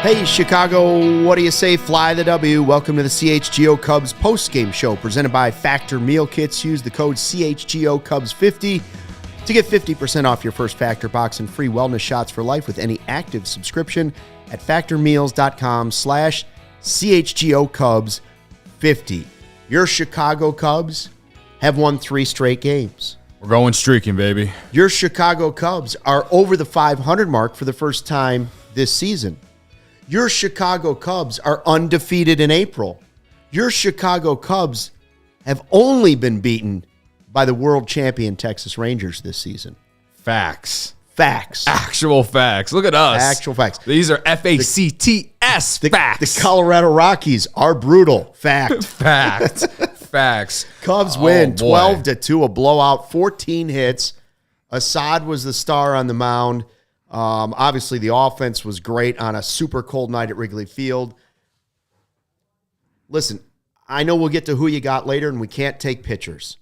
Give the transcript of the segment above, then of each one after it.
Hey, Chicago, what do you say? Fly the W. Welcome to the CHGO Cubs Postgame Show, presented by Factor Meal Kits. Use the code CHGO Cubs 50 to get 50% off your first Factor box and free wellness shots for life with any active subscription at factormeals.com/CHGO Cubs 50. Your Chicago Cubs have won 3 straight games. We're going streaking, baby. Your Chicago Cubs are over the 500 mark for the first time this season. Your Chicago Cubs are undefeated in April. Your Chicago Cubs have only been beaten by the world champion Texas Rangers this season. Facts. Facts. Actual facts. Look at us. Actual facts. These are FACTS facts. The Colorado Rockies are brutal. Fact. Fact. Facts. Cubs win 12-2, a blowout, 14 hits. Assad was the star on the mound. Obviously, the offense was great on a super cold night at Wrigley Field. Listen, I know we'll get to who you got later, and we can't take pictures.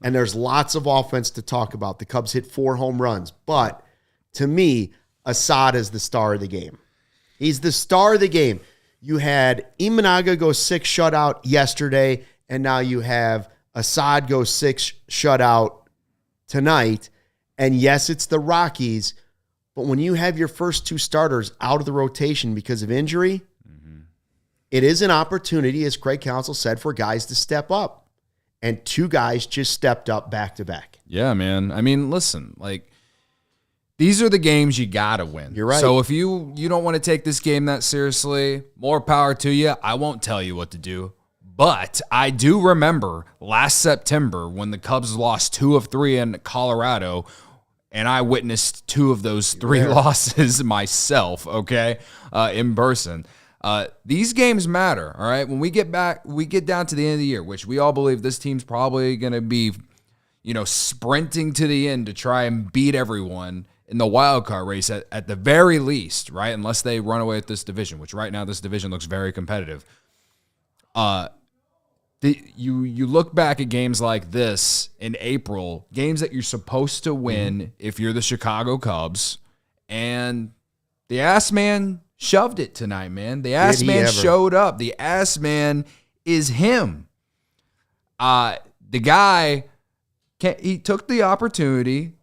And there's lots of offense to talk about. The Cubs hit 4 home runs. But to me, Assad is the star of the game. He's the star of the game. You had Imanaga go 6 shutout yesterday, and now you have Assad go 6 shutout tonight. And yes, it's the Rockies. But when you have your first 2 starters out of the rotation because of injury, it is an opportunity, as Craig Counsell said, for guys to step up. And 2 guys just stepped up back-to-back. Yeah, man. I mean, listen, like, these are the games you got to win. You're right. So if you don't want to take this game that seriously, more power to you. I won't tell you what to do. But I do remember last September when the Cubs lost 2 of 3 in Colorado, and I witnessed 2 of those 3 losses myself, okay, in person. These games matter, all right? When we get down to the end of the year, which we all believe this team's probably going to be, sprinting to the end to try and beat everyone in the wild card race at the very least, right? Unless they run away with this division, which right now this division looks very competitive. You look back at games like this in April, games that you're supposed to win if you're the Chicago Cubs, and the ass man shoved it tonight, man. The ass man showed up. The ass man is him. The guy, he took the opportunity,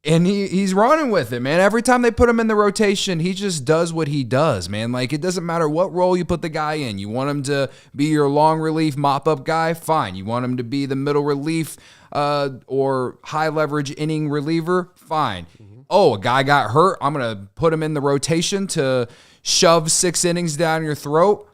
and he's running with it, man. Every time they put him in the rotation, he just does what he does, man. Like, it doesn't matter what role you put the guy in. You want him to be your long relief mop-up guy? Fine. You want him to be the middle relief or high-leverage inning reliever? Fine. Oh, a guy got hurt. I'm going to put him in the rotation to shove 6 innings down your throat.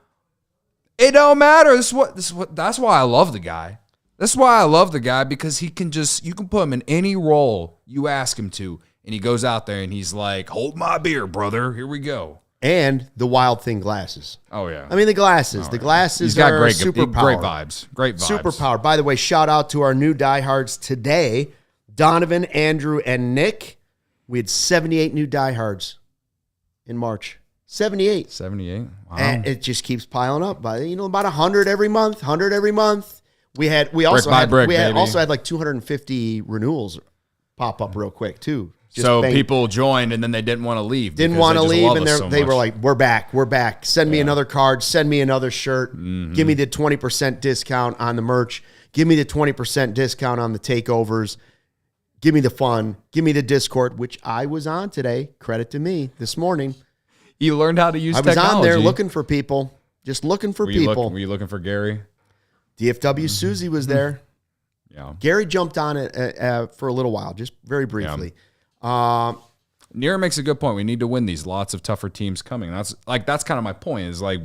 It don't matter. That's why I love the guy. That's why I love the guy, because you can put him in any role you ask him to, and he goes out there and he's like, hold my beer, brother. Here we go. And the Wild Thing glasses. Oh, yeah. I mean, the glasses. The glasses He's got are great superpower. Great vibes. Great vibes. Superpower. By the way, shout out to our new diehards today, Donovan, Andrew, and Nick. We had 78 new diehards in March. 78. 78. Wow. And it just keeps piling up. By about 100 every month. 100 every month. We also had like 250 renewals pop up real quick too. People joined and then they didn't want to leave. Didn't want to leave, and they were like, "We're back. Send me another card. Send me another shirt. Give me the 20% discount on the merch. Give me the 20% discount on the takeovers. Give me the fun. Give me the Discord," which I was on today. Credit to me this morning. You learned how to use technology. I was on there looking for people, just looking for people. Were you looking for Gary? DFW Susie was there. Yeah. Gary jumped on it for a little while, just very briefly. Nira makes a good point. We need to win these. Lots of tougher teams coming. That's kind of my point. Is like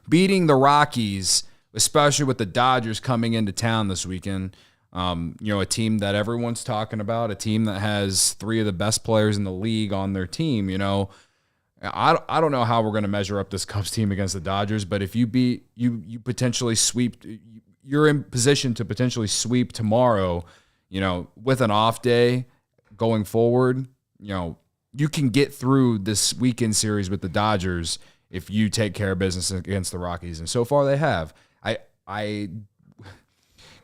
beating the Rockies, especially with the Dodgers coming into town this weekend. A team that everyone's talking about, a team that has 3 of the best players in the league on their team. I don't know how we're going to measure up this Cubs team against the Dodgers, but if you potentially sweep, you're in position to potentially sweep tomorrow, with an off day going forward, you can get through this weekend series with the Dodgers if you take care of business against the Rockies. And so far they have. I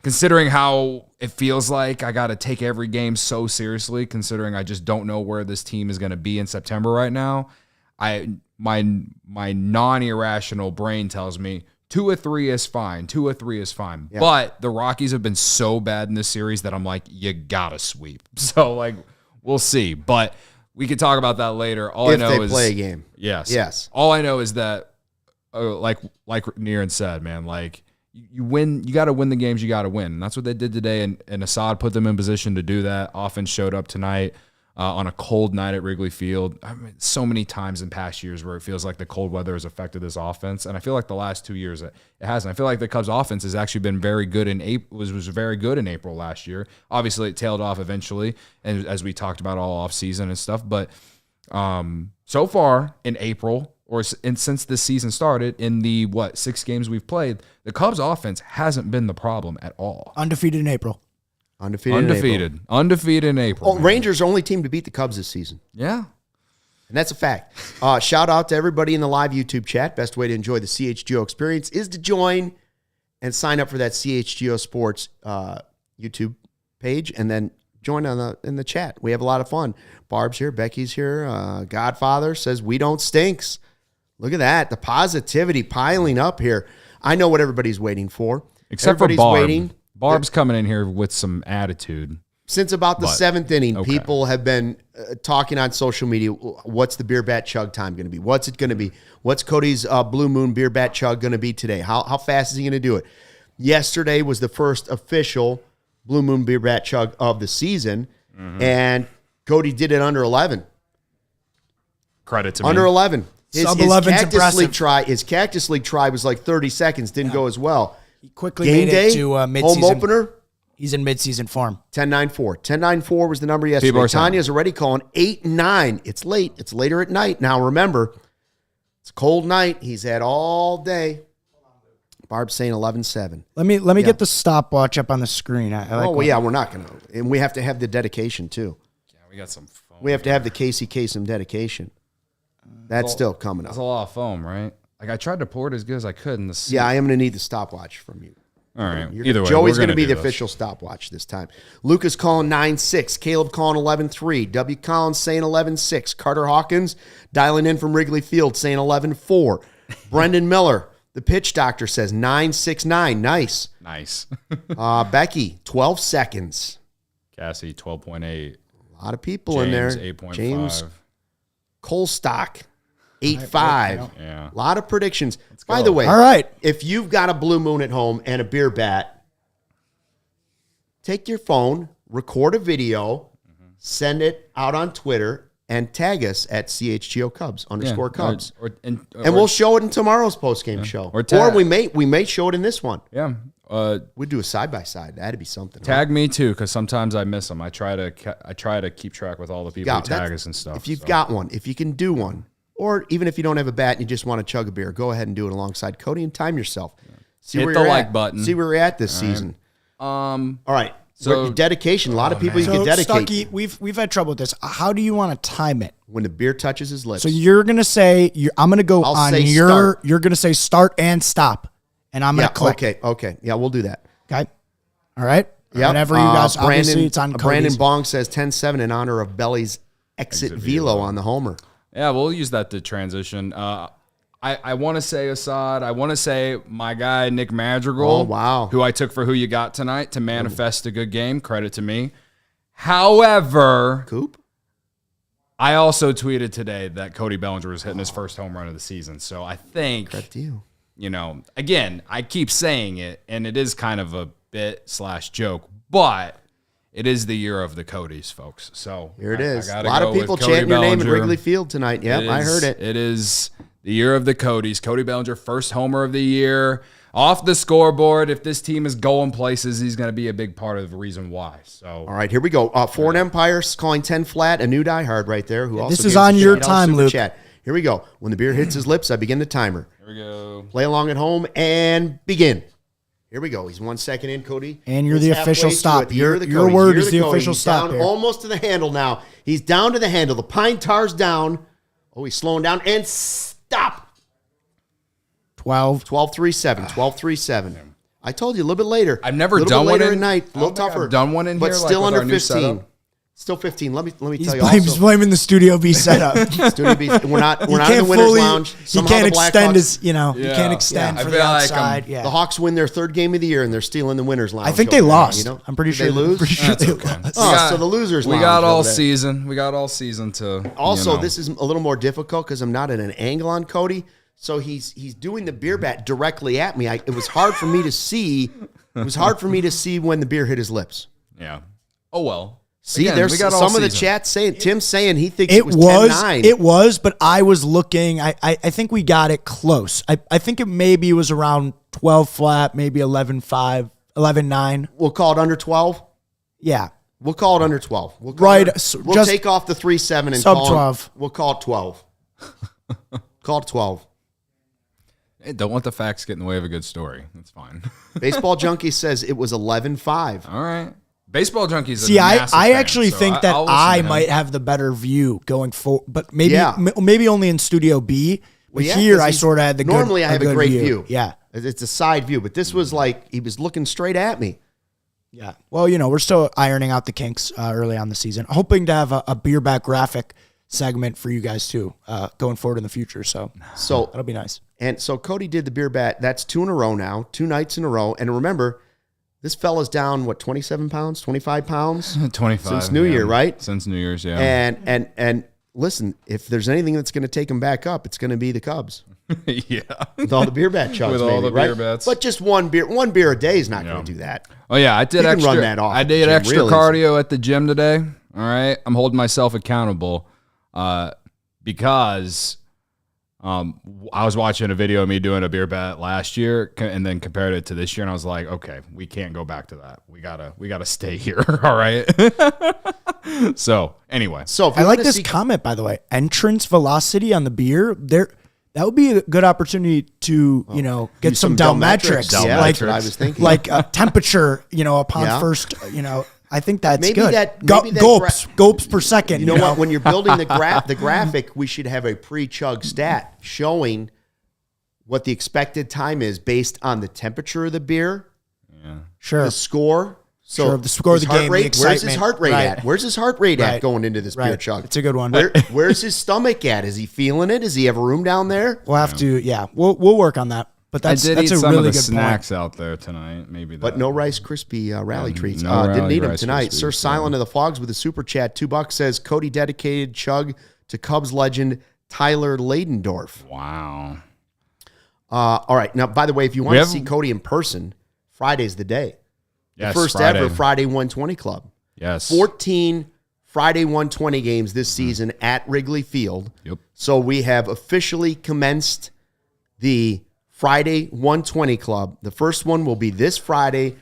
considering how it feels like I got to take every game so seriously, considering I just don't know where this team is going to be in September right now, my non-irrational brain tells me 2 or 3 is fine. 2 or 3 is fine. Yeah. But the Rockies have been so bad in this series that I'm like, you got to sweep. So, we'll see. But we could talk about that later. All I know is play a game. Yes. All I know is that, like Niran said, man, you win. You got to win the games you got to win. And that's what they did today. And Assad put them in position to do that. Offense showed up tonight on a cold night at Wrigley Field. I mean, so many times in past years where it feels like the cold weather has affected this offense, and I feel like the last 2 years it hasn't. I feel like the Cubs' offense has actually been very good in April. Was very good in April last year. Obviously, it tailed off eventually, and as we talked about all off season and stuff. But so far in April, since this season started, in the 6 games we've played, the Cubs' offense hasn't been the problem at all. Undefeated in April. Undefeated in April. Rangers are only team to beat the Cubs this season. Yeah. And that's a fact. Shout out to everybody in the live YouTube chat. Best way to enjoy the CHGO experience is to join and sign up for that CHGO Sports YouTube page, and then join in the chat. We have a lot of fun. Barb's here. Becky's here. Godfather says, we don't stinks. Look at that. The positivity piling up here. I know what everybody's waiting for. Except for Barb. Barb's coming in here with some attitude. Since about the 7th inning, people have been talking on social media, what's the beer bat chug time going to be? What's it going to be? What's Cody's Blue Moon beer bat chug going to be today? How fast is he going to do it? Yesterday was the first official Blue Moon beer bat chug of the season, and Cody did it under 11. Credit to me. Under 11. His Cactus League try was like 30 seconds, didn't go as well. He quickly made it to mid-season. Home opener. He's in mid-season form. 10-9-4. 10-9-4 was the number yesterday. Tanya's already calling 8-9. It's late. It's later at night. Now, remember, it's a cold night. He's had all day. Barb's saying 11-7. Let me get the stopwatch up on the screen. We're not going to. And we have to have the dedication, too. Yeah, we got some foam. We have to have the Casey Kasem dedication. That's still coming up. That's a lot of foam, right? I tried to pour it as good as I could in the I am going to need the stopwatch from you. All right. Either way, Joey's going to be the official stopwatch this time. Lucas calling 9-6. Caleb calling 11-3. W. Collins saying 11-6. Carter Hawkins dialing in from Wrigley Field saying 11-4. Brendan Miller, the pitch doctor, says 9-6-9. Nice. Becky, 12 seconds. Cassie, 12.8. A lot of people in there. 8.5. James Colstock, 8-5. Yeah. A lot of predictions. By the way, all right, if you've got a Blue Moon at home and a beer bat, take your phone, record a video, send it out on Twitter, and tag us at CHGO Cubs _Cubs. And we'll show it in tomorrow's postgame show. Or we may show it in this one. Yeah. We'd do a side-by-side. That'd be something. Tag me too, because sometimes I miss them. I try to keep track with all the people who tag us and stuff. If you've got one, if you can do one, or even if you don't have a bat and you just want to chug a beer, go ahead and do it alongside Cody and time yourself. Hit the like button. See where you're at this season. All right. So dedication. A lot of people you can dedicate. Stucky, we've had trouble with this. How do you want to time it? When the beer touches his lips. So you're gonna say I'm gonna go on your. Start. You're gonna say start and stop, and I'm gonna click. Okay. Yeah, we'll do that. Okay. All right. Yeah. Whenever you guys. Obviously, it's on. Brandon Bong says 10-7 in honor of Belly's exit velo on the homer. Yeah, we'll use that to transition. I want to say Assad. I want to say my guy, Nick Madrigal. Oh, wow. Who I took for who you got tonight to manifest a good game. Credit to me. However, Coop? I also tweeted today that Cody Bellinger was hitting his first home run of the season. So I think, again, I keep saying it, and it is kind of a bit/joke, but it is the year of the Codys, folks. So here it is. A lot of people chanting your name at Wrigley Field tonight. Yep, I heard it. It is the year of the Codys. Cody Bellinger, first homer of the year. off the scoreboard. If this team is going places, he's going to be a big part of the reason why. So, all right, here we go. Foreign Empire calling 10 flat, a new diehard right there. Who also this is on your time, Luke. Chat. Here we go. When the beer hits his lips, I begin the timer. Here we go. Play along at home and begin. Here we go. He's 1 second in, Cody. And you're the official stop. Your word is the official stop. Down almost to the handle now. He's down to the handle. The pine tar's down. Oh, he's slowing down and stop. 12-3-7. 12-3-7. I told you a little bit lator. I've never done one at night. A little tougher. I've done one in but here, still like under with our 15. Still 15. Let me tell you He's also. blaming the Studio B setup. Studio B. We're not in the winner's lounge. He Somehow can't the Blackhawks- extend his, he can't extend I for feel the like outside. The Hawks win their third game of the year, and they're stealing the winner's lounge. I think they over there, lost. I'm pretty Did sure they lose. Pretty sure they lost. So the losers. We lounge got all over there. season. We got all season to. Also, this is a little more difficult because I'm not at an angle on Cody. So he's doing the beer bat directly at me. It was hard for me to see. It was hard for me to see when the beer hit his lips. Yeah. Oh well. See, Again, there's we got all some of the season. chat saying Tim's saying he thinks It was was 10-9. it was, but I was looking. I think we got it close. I think it maybe was around 12 flat, maybe 11-5, 11-9. We'll call it under 12. Yeah. We'll call it under 12. We'll call Right, it- so we'll just take off the 3-7 and sub call 12. We'll call it 12. Call it 12. Hey, don't let the facts get in the way of a good story. That's fine. Baseball Junkie says it was 11-5. All right. Baseball Junkies. See, I actually think that I might have the better view going forward, but maybe only in Studio B. But here I sort of had the normally good, I have a good great view. Yeah. It's a side view, but this was like he was looking straight at me. Yeah. Well, we're still ironing out the kinks early on the season. Hoping to have a beer back graphic segment for you guys too, going forward in the future. So that'll be nice. And so Cody did the beer bat. That's 2 in a row now, 2 nights in a row. And remember, this fella's down, 27 pounds, 25 pounds? 25. Since New Year, right? Since New Year's, yeah. And listen, if there's anything that's going to take him back up, it's going to be the Cubs. Yeah. With all the beer bat chugs, With all the right? beer bats. But just one beer a day is not going to do that. Oh, yeah. I did You can extra. run that off I at the did gym extra real cardio at the gym today. All right. I'm holding myself accountable because I was watching a video of me doing a beer bat last year and then compared it to this year. And I was like, okay, we can't go back to that. We gotta stay here. All right. So anyway. So if I like this comment, by the way. Entrance velocity on the beer. That would be a good opportunity to, get some Delmetrics. Yeah, like, that's what I was thinking. Like temperature, upon first, I think that's Maybe good. maybe that Gulps per second. You know what? When you're building the graphic, we should have a pre-chug stat showing what the expected time is based on the temperature of the beer, Sure. the score. So the score of the game, the where's his excitement. heart rate Right. at? Where's his heart rate at Right. going into this beer Right. chug? It's a good one. Where's his stomach at? Is he feeling it? Does he have room down there? We'll have to, we'll work on that. But that's I did eat a some really of the good snacks out there tonight. Maybe But no Rice Krispie rally treats. no Didn't rally eat them Rice tonight. Krispies, Sir Silent of the Fogs with a super chat. $2 says Cody dedicated chug to Cubs legend Tyler Ladendorf. Wow. All right. Now, by the way, if you want to see Cody in person, Friday's the day. Yes, The first ever Friday 120 Club. Yes. 14 Friday 120 games this season at Wrigley Field. Yep. So we have officially commenced the Friday 120 Club. The first one will be this Friday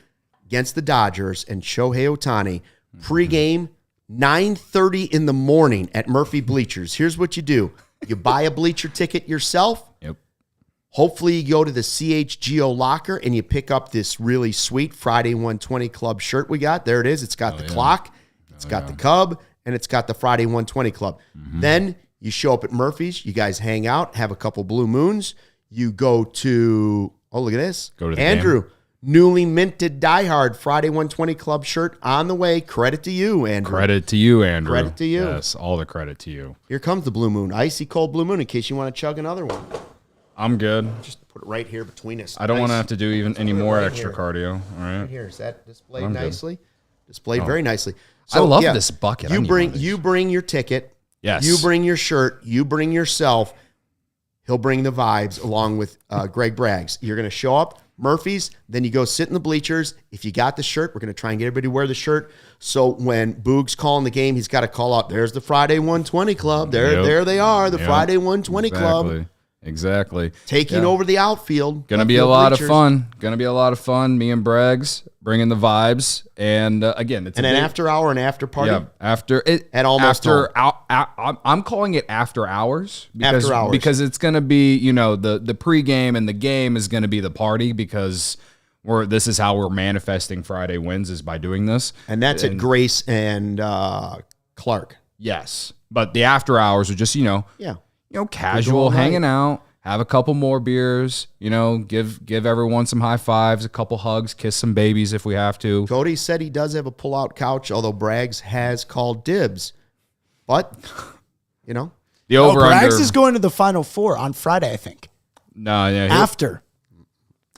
against the Dodgers and Shohei Ohtani. Pre-game, 9:30 in the morning at Murphy Bleachers. Here's what you do. You buy a bleacher ticket yourself. Yep. Hopefully you go to the CHGO locker and you pick up this really sweet Friday 120 Club shirt we got. There it is. It's got the clock. It's got the Cub. And it's got the Friday 120 Club. Then you show up at Murphy's. You guys hang out, have a couple Blue Moons. You go to, look at this. Go to the Andrew, newly minted diehard Friday 120 Club shirt on the way. Credit to you, Andrew. Credit to you, Andrew. Credit to you. Yes, all the credit to you. Here comes the Blue Moon. Icy cold Blue Moon in case you want to chug another one. I'm good. Just put it right here between us. I don't want to have to do any more right extra here. cardio. All right. Right here. Is that displayed I'm good. nicely? Displayed very nicely. I love this bucket. I need one of these. You bring your ticket. Yes. You bring your shirt. You bring yourself. He'll bring the vibes along with Greg Braggs. You're going to show up, Murphy's, then you go sit in the bleachers. If you got the shirt, we're going to try and get everybody to wear the shirt. So when Boog's calling the game, he's got to call out, there's the Friday 120 Club. There they are, the Friday 120 Club. Exactly. Taking over the outfield. Gonna be a lot of fun. Gonna be a lot of fun. Me and Braggs bringing the vibes, and again, it's an after hour and after party. Yeah, after it at almost I'm calling it after hours after hours because it's gonna be the pregame and the game is gonna be the party because this is how we're manifesting Friday wins is by doing this, and that's at Grace and Clark. Yes, but the after hours are just casual hanging out, have a couple more beers, give everyone some high fives, a couple hugs, kiss some babies if we have to. Cody said he does have a pull-out couch, although Braggs has called dibs. But, the over-under. Braggs is going to the Final Four on Friday, I think. No, yeah. After.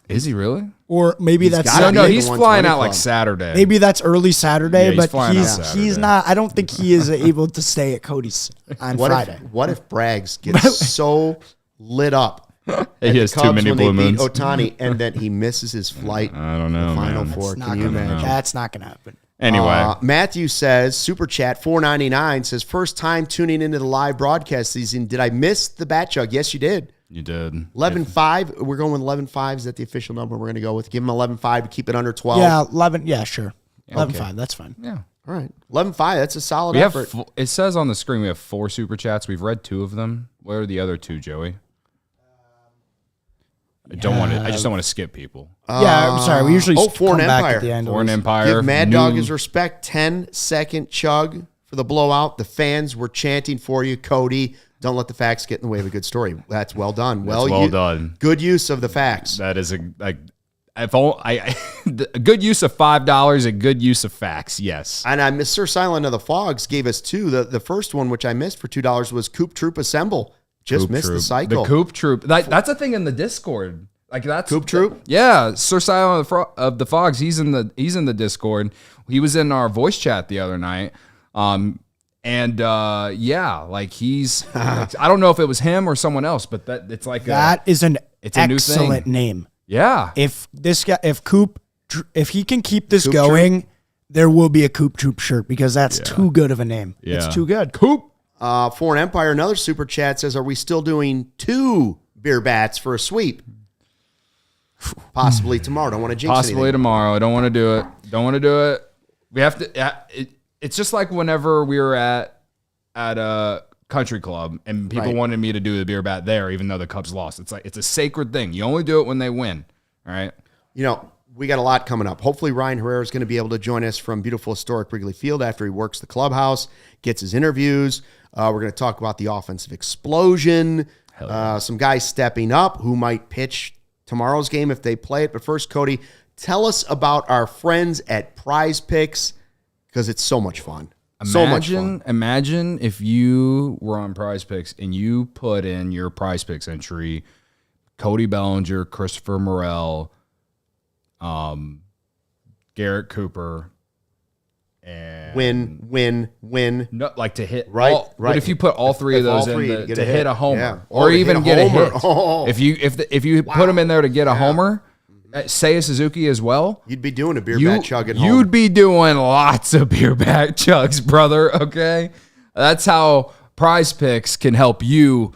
Is he really? Or maybe he's flying out like Saturday. Maybe that's early Saturday, yeah, but he's not. I don't think he is able to stay at Cody's on Friday. What if Braggs gets so lit up? He has too many blue moons. Ohtani, and then he misses his flight. I don't know. Final Four. Can you imagine? That's not going to happen. Anyway, Matthew says, Super Chat $4.99 says, first time tuning into the live broadcast season. Did I miss the bat jug? Yes, you did. You did. 11.5. We're going with 11.5. Is that the official number we're going to go with? Give him 11.5 to keep it under 12. Yeah, 11. Yeah, sure. 11.5. That's fine. Yeah. All right. 11.5. That's a solid effort. It says on the screen we have 4 super chats. We've read 2 of them. Where are the other 2, Joey? I just don't want to skip people. Yeah, I'm sorry. We usually Foreign come back Empire. at the end. Foreign Empire. Give Mad Dog his respect. 10-second chug for the blowout. The fans were chanting for you, Cody. Don't let the facts get in the way of a good story. That's well done. Well done. Good use of the facts. That is a good use of $5, a good use of facts. Yes. And Mr. Silent of the Fogs gave us 2. The first one, which I missed for $2, was Coop Troop Assemble. Just missed the cycle. The Coop Troop. That's a thing in the Discord. Like that's Coop Troop. Yeah, Sir Silent of the Fogs. He's in the Discord. He was in our voice chat the other night. Like he's. I don't know if it was him or someone else, but it's like it's an a new excellent thing. name. Yeah. If he can keep this going, there will be a Coop Troop shirt because that's too good of a name. Yeah. It's too good. Coop. Foreign Empire, another super chat says, are we still doing 2 beer bats for a sweep? Possibly tomorrow. Don't want to jinx Possibly anything. tomorrow. I don't want to do it. We have to. It's just like whenever we were at a country club and people wanted me to do the beer bat there, even though the Cubs lost. It's like it's a sacred thing. You only do it when they win. All right. We got a lot coming up. Hopefully Ryan Herrera is going to be able to join us from beautiful historic Wrigley Field after he works the clubhouse, gets his interviews. We're going to talk about the offensive explosion, some guys stepping up who might pitch tomorrow's game if they play it. But first, Cody, tell us about our friends at Prize Picks because it's so much fun. Imagine if you were on Prize Picks and you put in your Prize Picks entry, Cody Bellinger, Christopher Morel, Garrett Cooper, and win. No, like to hit right. But if you put all 3 of those in to hit a homer, yeah. or even get a hit, Oh. if you put them in there to get a homer, Seiya Suzuki as well, you'd be doing a beer bat chug at home. You'd be doing lots of beer bat chugs, brother. Okay, that's how Prize Picks can help you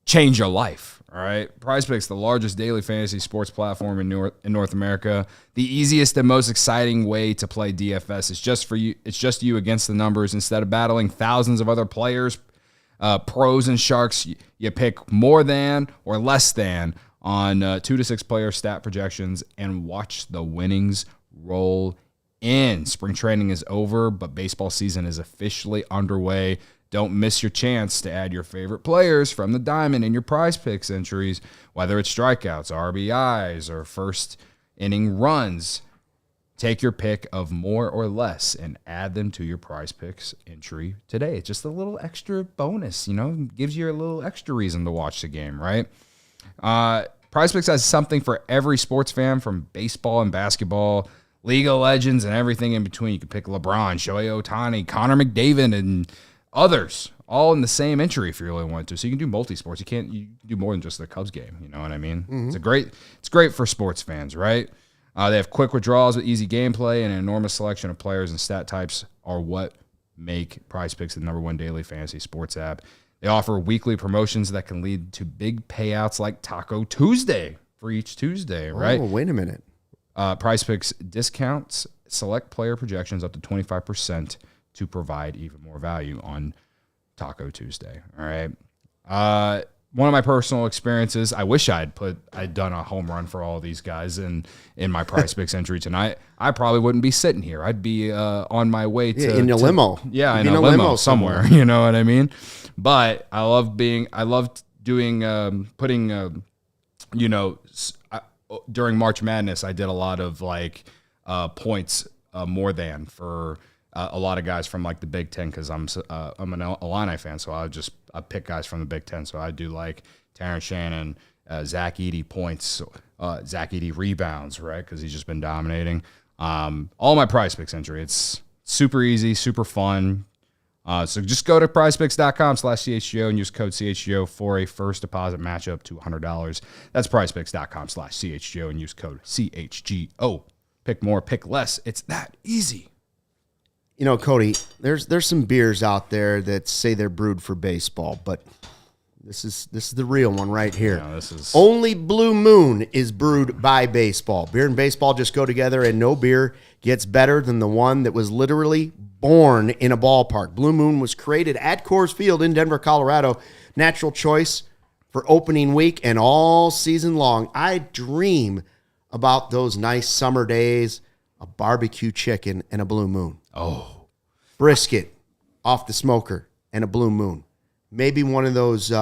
change your life. All right, Prize Picks, the largest daily fantasy sports platform in North America. The easiest and most exciting way to play DFS is just for you. It's just you against the numbers. Instead of battling thousands of other players, pros and sharks, you pick more than or less than on 2 to 6 player stat projections and watch the winnings roll in. Spring training is over, but baseball season is officially underway. Don't miss your chance to add your favorite players from the diamond in your Prize Picks entries, whether it's strikeouts, RBIs, or first inning runs. Take your pick of more or less and add them to your Prize Picks entry today. It's just a little extra bonus, gives you a little extra reason to watch the game, right? Prize Picks has something for every sports fan, from baseball and basketball, League of Legends, and everything in between. You can pick LeBron, Shohei Ohtani, Connor McDavid, and others, all in the same entry if you really want to. So you can do multi-sports. You can do more than just the Cubs game. You know what I mean? Mm-hmm. It's great for sports fans, right? They have quick withdrawals with easy gameplay, and an enormous selection of players and stat types are what make Prize Picks the #1 daily fantasy sports app. They offer weekly promotions that can lead to big payouts like Taco Tuesday for each Tuesday, right? Oh, wait a minute. Prize Picks discounts select player projections up to 25% to provide even more value on Taco Tuesday. All right. One of my personal experiences, I wish I'd done a home run for all these guys in my Prize Picks entry tonight. I probably wouldn't be sitting here. I'd be on my way to in a limo. Yeah, in a limo somewhere. You know what I mean? But I love doing putting during March Madness, I did a lot of like points more than for a lot of guys from like the Big Ten because I'm an Illini fan, so I pick guys from the Big Ten. So I do like Terrence Shannon, Zach Edey points, Zach Edey rebounds, right? Because he's just been dominating. All my Prize Picks entry. It's super easy, super fun. So just go to prizepicks.com/CHGO and use code CHGO for a first deposit match up to $100. That's prizepicks.com/CHGO and use code CHGO. Pick more, pick less. It's that easy. You know, Cody, there's some beers out there that say they're brewed for baseball, but this is the real one right here. Yeah, this is Only Blue Moon is brewed by baseball. Beer and baseball just go together, and no beer gets better than the one that was literally born in a ballpark. Blue Moon was created at Coors Field in Denver, Colorado. Natural choice for opening week and all season long. I dream about those nice summer days, a barbecue chicken and a Blue Moon. Oh, Brisket off the smoker and a Blue Moon. Maybe one of those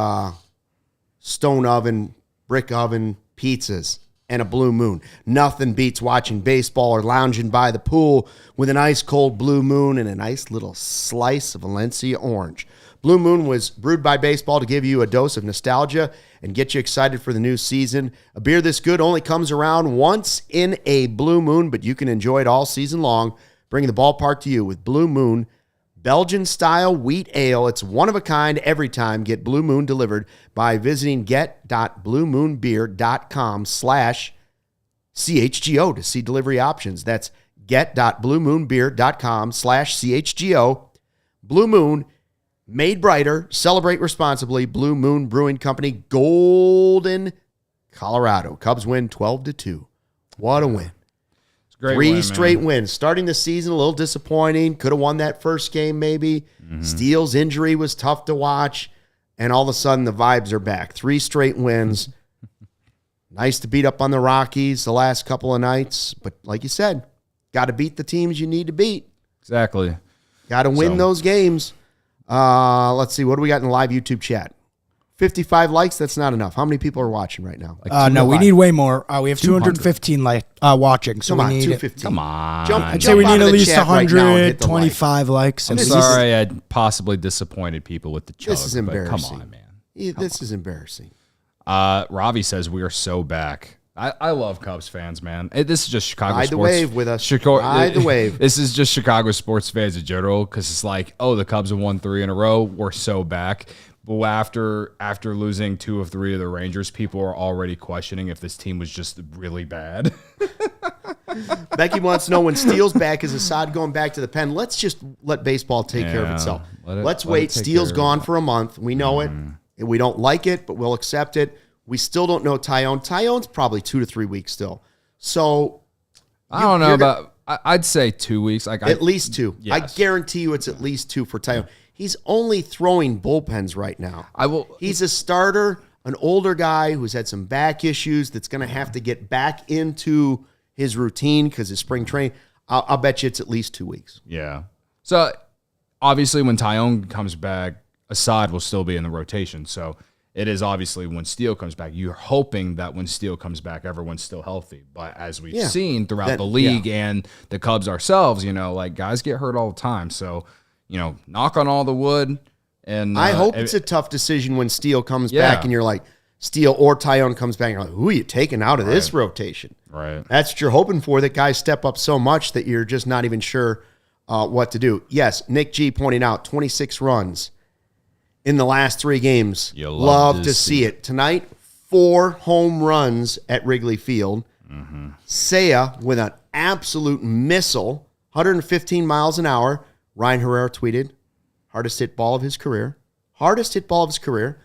stone oven, brick oven pizzas and a Blue Moon. Nothing beats watching baseball or lounging by the pool with an ice cold Blue Moon and a nice little slice of Valencia orange. Blue Moon was brewed by baseball to give you a dose of nostalgia and get you excited for the new season. A beer this good only comes around once in a Blue Moon, but you can enjoy it all season long, bringing the ballpark to you with Blue Moon Belgian-style wheat ale. It's one of a kind every time. Get Blue Moon delivered by visiting get.bluemoonbeer.com/CHGO to see delivery options. That's get.bluemoonbeer.com/CHGO. Blue Moon, made brighter, celebrate responsibly. Blue Moon Brewing Company, Golden, Colorado. Cubs win 12-2. What a win. great Three win, straight man. wins. Starting the season a little disappointing. Could have won that first game maybe. Steele's injury was tough to watch. And all of a sudden the vibes are back. 3 straight wins. Nice to beat up on the Rockies the last couple of nights. But like you said, got to beat the teams you need to beat. Exactly. Got to win those games. Let's see. What do we got in the live YouTube chat? 55 likes. That's not enough. How many people are watching right now? No, we need way more. We have 215 watching. So Come on, we need 215. Come on. I'd say we need at least 125 likes. I'm sorry I possibly disappointed people with the chug. This is embarrassing. Come on, man. This is embarrassing. Ravi says we are so back. I love Cubs fans, man. This is just Chicago Ride sports. the wave with us. Ride the wave. This is just Chicago sports fans in general because it's like, oh, the Cubs have won 3 in a row. We're so back. But after losing 2 of 3 of the Rangers, people are already questioning if this team was just really bad. Becky wants to know when Steele's back, is Assad going back to the pen? Let's just let baseball take care of itself. Let's wait. Steele's gone for a month. We know it. We don't like it, but we'll accept it. We still don't know Tyone. Tyone's probably 2 to 3 weeks still. So I don't know about. I'd say 2 weeks. At least 2. Yes. I guarantee you it's at least 2 for Tyone. He's only throwing bullpens right now. He's a starter, an older guy who's had some back issues that's going to have to get back into his routine because his spring training. I'll bet you it's at least 2 weeks. Yeah. So obviously when Tyone comes back, Assad will still be in the rotation. So it is obviously when Steele comes back, you're hoping that when Steele comes back, everyone's still healthy. But as we've seen throughout the league and the Cubs ourselves, guys get hurt all the time. So, knock on all the wood. And I hope it's a tough decision when Steele comes back and you're like, Steele or Tyone comes back and you're like, who are you taking out of this rotation? Right. That's what you're hoping for, that guys step up so much that you're just not even sure what to do. Yes, Nick G pointing out 26 runs in the last 3 games. You love to see it. Tonight, 4 home runs at Wrigley Field. Seiya with an absolute missile, 115 miles an hour. Ryan Herrera tweeted, hardest hit ball of his career. Hardest hit ball of his career.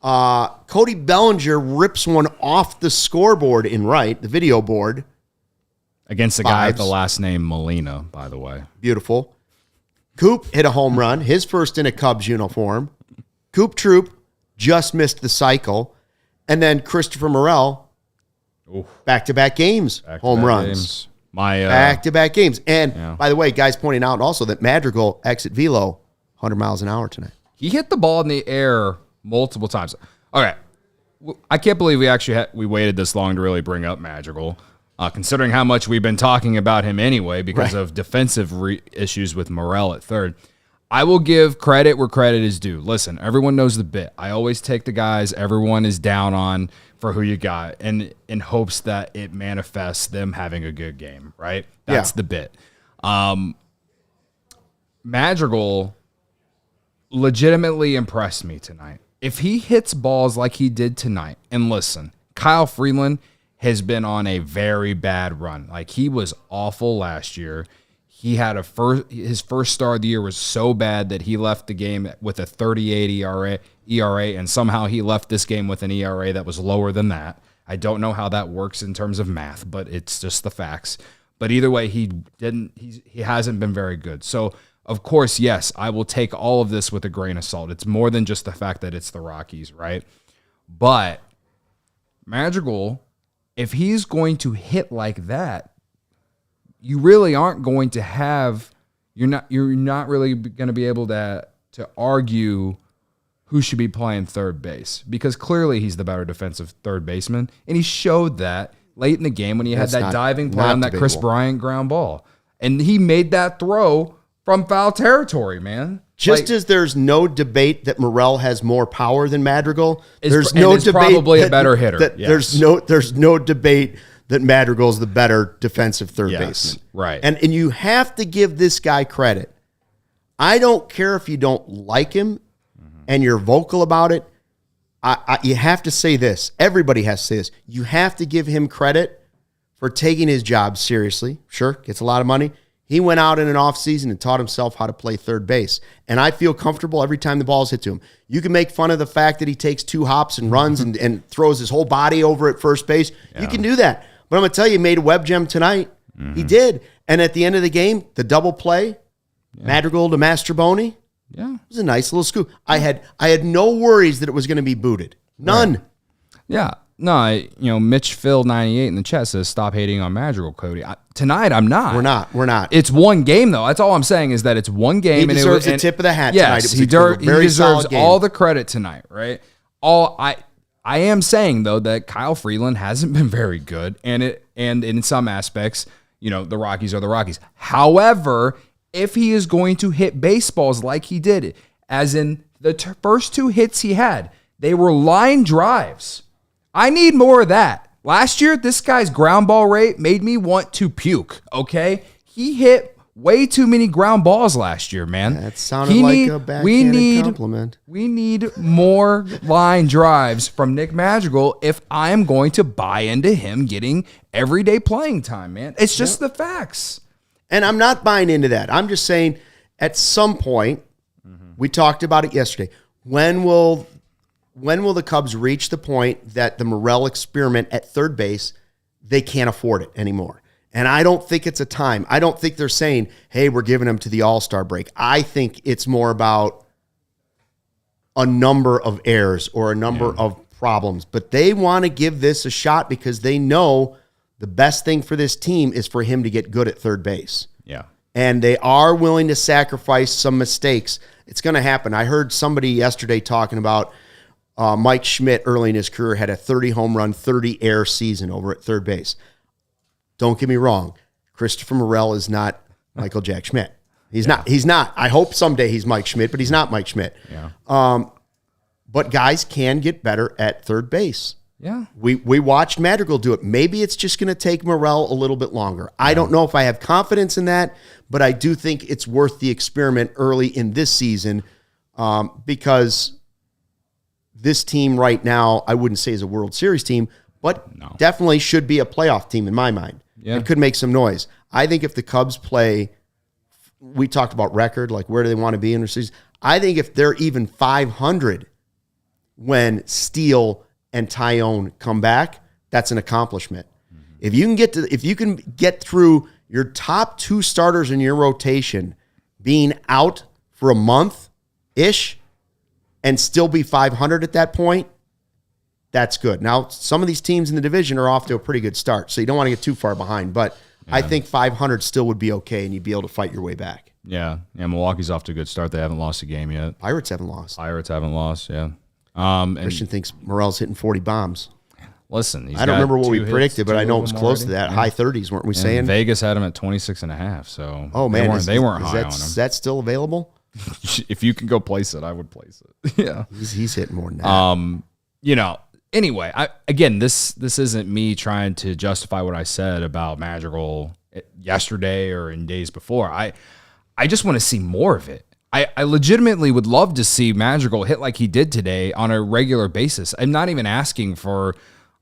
Cody Bellinger rips one off the scoreboard in right, the video board. Against the guy with the last name Molina, by the way. Beautiful. Coop hit a home run, his first in a Cubs uniform. Coop Troop just missed the cycle. And then Christopher Morel, back-to-back games, home runs. Back-to-back games. And, by the way, guys pointing out also that Madrigal exit velo 100 miles an hour tonight. He hit the ball in the air multiple times. Okay. I can't believe we waited this long to really bring up Madrigal. Considering how much we've been talking about him anyway because of defensive issues with Morel at third. I will give credit where credit is due. Listen, everyone knows the bit. I always take the guys everyone is down on for who you got and in hopes that it manifests them having a good game, right? That's the bit. Madrigal legitimately impressed me tonight. If he hits balls like he did tonight, and listen, Kyle Freeland has been on a very bad run. Like, he was awful last year. He had his first start of the year was so bad that he left the game with a 38 ERA, and somehow he left this game with an ERA that was lower than that. I don't know how that works in terms of math, but it's just the facts. But either way, he hasn't been very good. So, of course, yes, I will take all of this with a grain of salt. It's more than just the fact that it's the Rockies, right? But Madrigal, if he's going to hit like that, you really aren't going to have you're not really going to be able to argue who should be playing third base because clearly he's the better defensive third baseman, and he showed that late in the game when he had that diving play on that Chris Bryant ground ball, and he made that throw from foul territory, man. Just as there's no debate that Morel has more power than Madrigal, there's no debate probably a better hitter. Yes. There's no debate that Madrigal is the better defensive third baseman. Right. And you have to give this guy credit. I don't care if you don't like him and you're vocal about it. You have to say this. Everybody has to say this. You have to give him credit for taking his job seriously. Sure, gets a lot of money. He went out in an offseason and taught himself how to play third base. And I feel comfortable every time the ball's hit to him. You can make fun of the fact that he takes 2 hops and runs and throws his whole body over at first base. Yeah. You can do that. But I'm going to tell you, he made a web gem tonight. He did. And at the end of the game, the double play, Madrigal to Mastroboni, it was a nice little scoop. I had no worries that it was going to be booted. None. Right. Yeah. No, Mitch Phil 98 in the chat says stop hating on Madrigal, Cody. Tonight I'm not. We're not. It's one game though. That's all I'm saying is that it's one game. He deserves a tip of the hat yes, tonight. He deserves all the credit tonight, right? I am saying though that Kyle Freeland hasn't been very good, and in some aspects, the Rockies are the Rockies. However, if he is going to hit baseballs like he did, as in the first 2 hits he had, they were line drives. I need more of that. Last year, this guy's ground ball rate made me want to puke, okay? He hit way too many ground balls last year, man. That sounded like a backhanded compliment. We need more line drives from Nick Madrigal if I'm going to buy into him getting everyday playing time, man. It's just the facts. And I'm not buying into that. I'm just saying at some point, we talked about it yesterday, when will the Cubs reach the point that the Morel experiment at third base, they can't afford it anymore? And I don't think it's a time. I don't think they're saying, hey, we're giving him to the All-Star break. I think it's more about a number of errors or a number of problems. But they want to give this a shot because they know the best thing for this team is for him to get good at third base. Yeah. And they are willing to sacrifice some mistakes. It's going to happen. I heard somebody yesterday talking about Mike Schmidt early in his career had a 30 home run, 30 error season over at third base. Don't get me wrong. Christopher Morel is not Michael Jack Schmidt. He's not. He's not. I hope someday he's Mike Schmidt, but he's not Mike Schmidt. Yeah. But guys can get better at third base. Yeah. We watched Madrigal do it. Maybe it's just going to take Morel a little bit longer. I don't know if I have confidence in that, but I do think it's worth the experiment early in this season because this team right now, I wouldn't say is a World Series team, but definitely should be a playoff team in my mind. Yeah. It could make some noise. I think if the Cubs play, we talked about record, like where do they want to be in the season? I think if they're even 500 when Steele and Tyone come back, that's an accomplishment. If you can get through your top 2 starters in your rotation being out for a month-ish and still be 500 at that point, that's good. Now, some of these teams in the division are off to a pretty good start, so you don't want to get too far behind. But I think 500 still would be okay, and you'd be able to fight your way back. Yeah. Milwaukee's off to a good start. They haven't lost a game yet. Pirates haven't lost. Yeah. Christian thinks Morel's hitting 40 bombs. Listen, I don't remember what we predicted, but I know it was close to that. Yeah. High 30s, weren't we saying? Vegas had him at 26.5. So man, they weren't high on him. Is that still available? If you can go place it, I would place it. Yeah, he's hitting more than that. Anyway, this isn't me trying to justify what I said about Madrigal yesterday or in days before. I just want to see more of it. I legitimately would love to see Madrigal hit like he did today on a regular basis. I'm not even asking for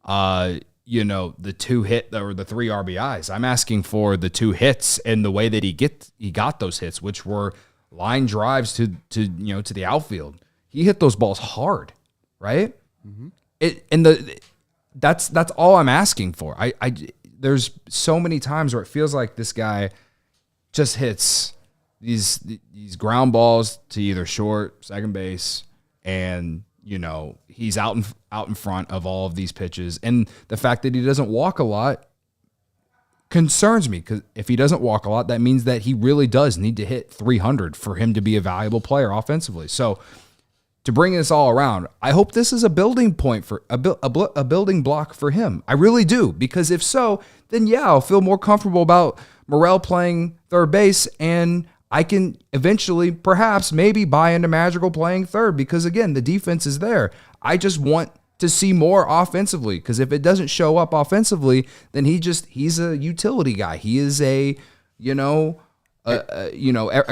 the 2 hit or the 3 RBIs. I'm asking for the 2 hits and the way that he got those hits, which were line drives to the outfield. He hit those balls hard, right? Mm-hmm. That's all I'm asking for. There's so many times where it feels like this guy just hits these ground balls to either short, second base, and he's out in front of all of these pitches. And the fact that he doesn't walk a lot concerns me, because if he doesn't walk a lot, that means that he really does need to hit 300 for him to be a valuable player offensively. So to bring this all around, I hope this is a building point for a building block for him. I really do, because if so, then I'll feel more comfortable about Morel playing third base, and I can eventually perhaps maybe buy into Madrigal playing third, because again, the defense is there. I just want to see more offensively, because if it doesn't show up offensively, then he's a utility guy. He is a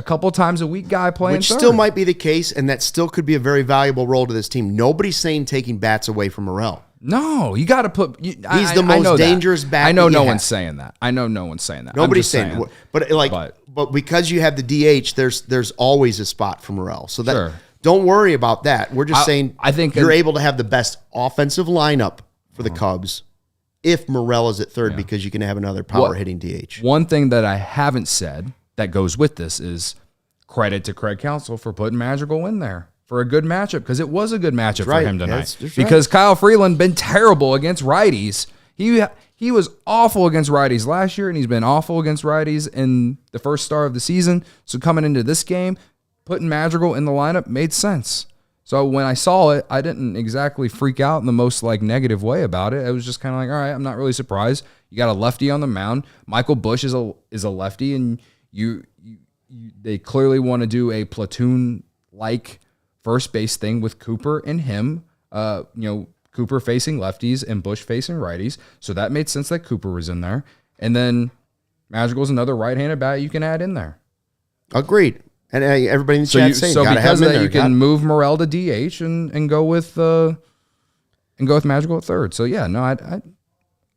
couple times a week guy playing which third. Still might be the case, and that still could be a very valuable role to this team. Nobody's saying taking bats away from Morel. No, you got to put. He's the most dangerous bat. I know no one's saying that. Nobody's saying that. But because you have the DH, there's always a spot for Morel. So that sure. Don't worry about that. We're just saying I think you're able to have the best offensive lineup for the Cubs if Morel is at third, because you can have another power hitting DH. One thing that I haven't said that goes with this is credit to Craig Counsell for putting Madrigal in there for a good matchup, because it was a good matchup for him tonight. That's because Kyle Freeland been terrible against righties. He was awful against righties last year, and he's been awful against righties in the first start of the season. So coming into this game, putting Madrigal in the lineup made sense. So when I saw it, I didn't exactly freak out in the most negative way about it. I was just kind of like, all right, I'm not really surprised. You got a lefty on the mound. Michael Busch is a lefty, and they clearly want to do a platoon-like first base thing with Cooper and him. Cooper facing lefties and Busch facing righties. So that made sense that Cooper was in there. And then Madrigal's another right-handed bat you can add in there. Agreed. And everybody in the chat saying, so because of that, you can move Morel to DH and go with Madrigal at third. So yeah, no,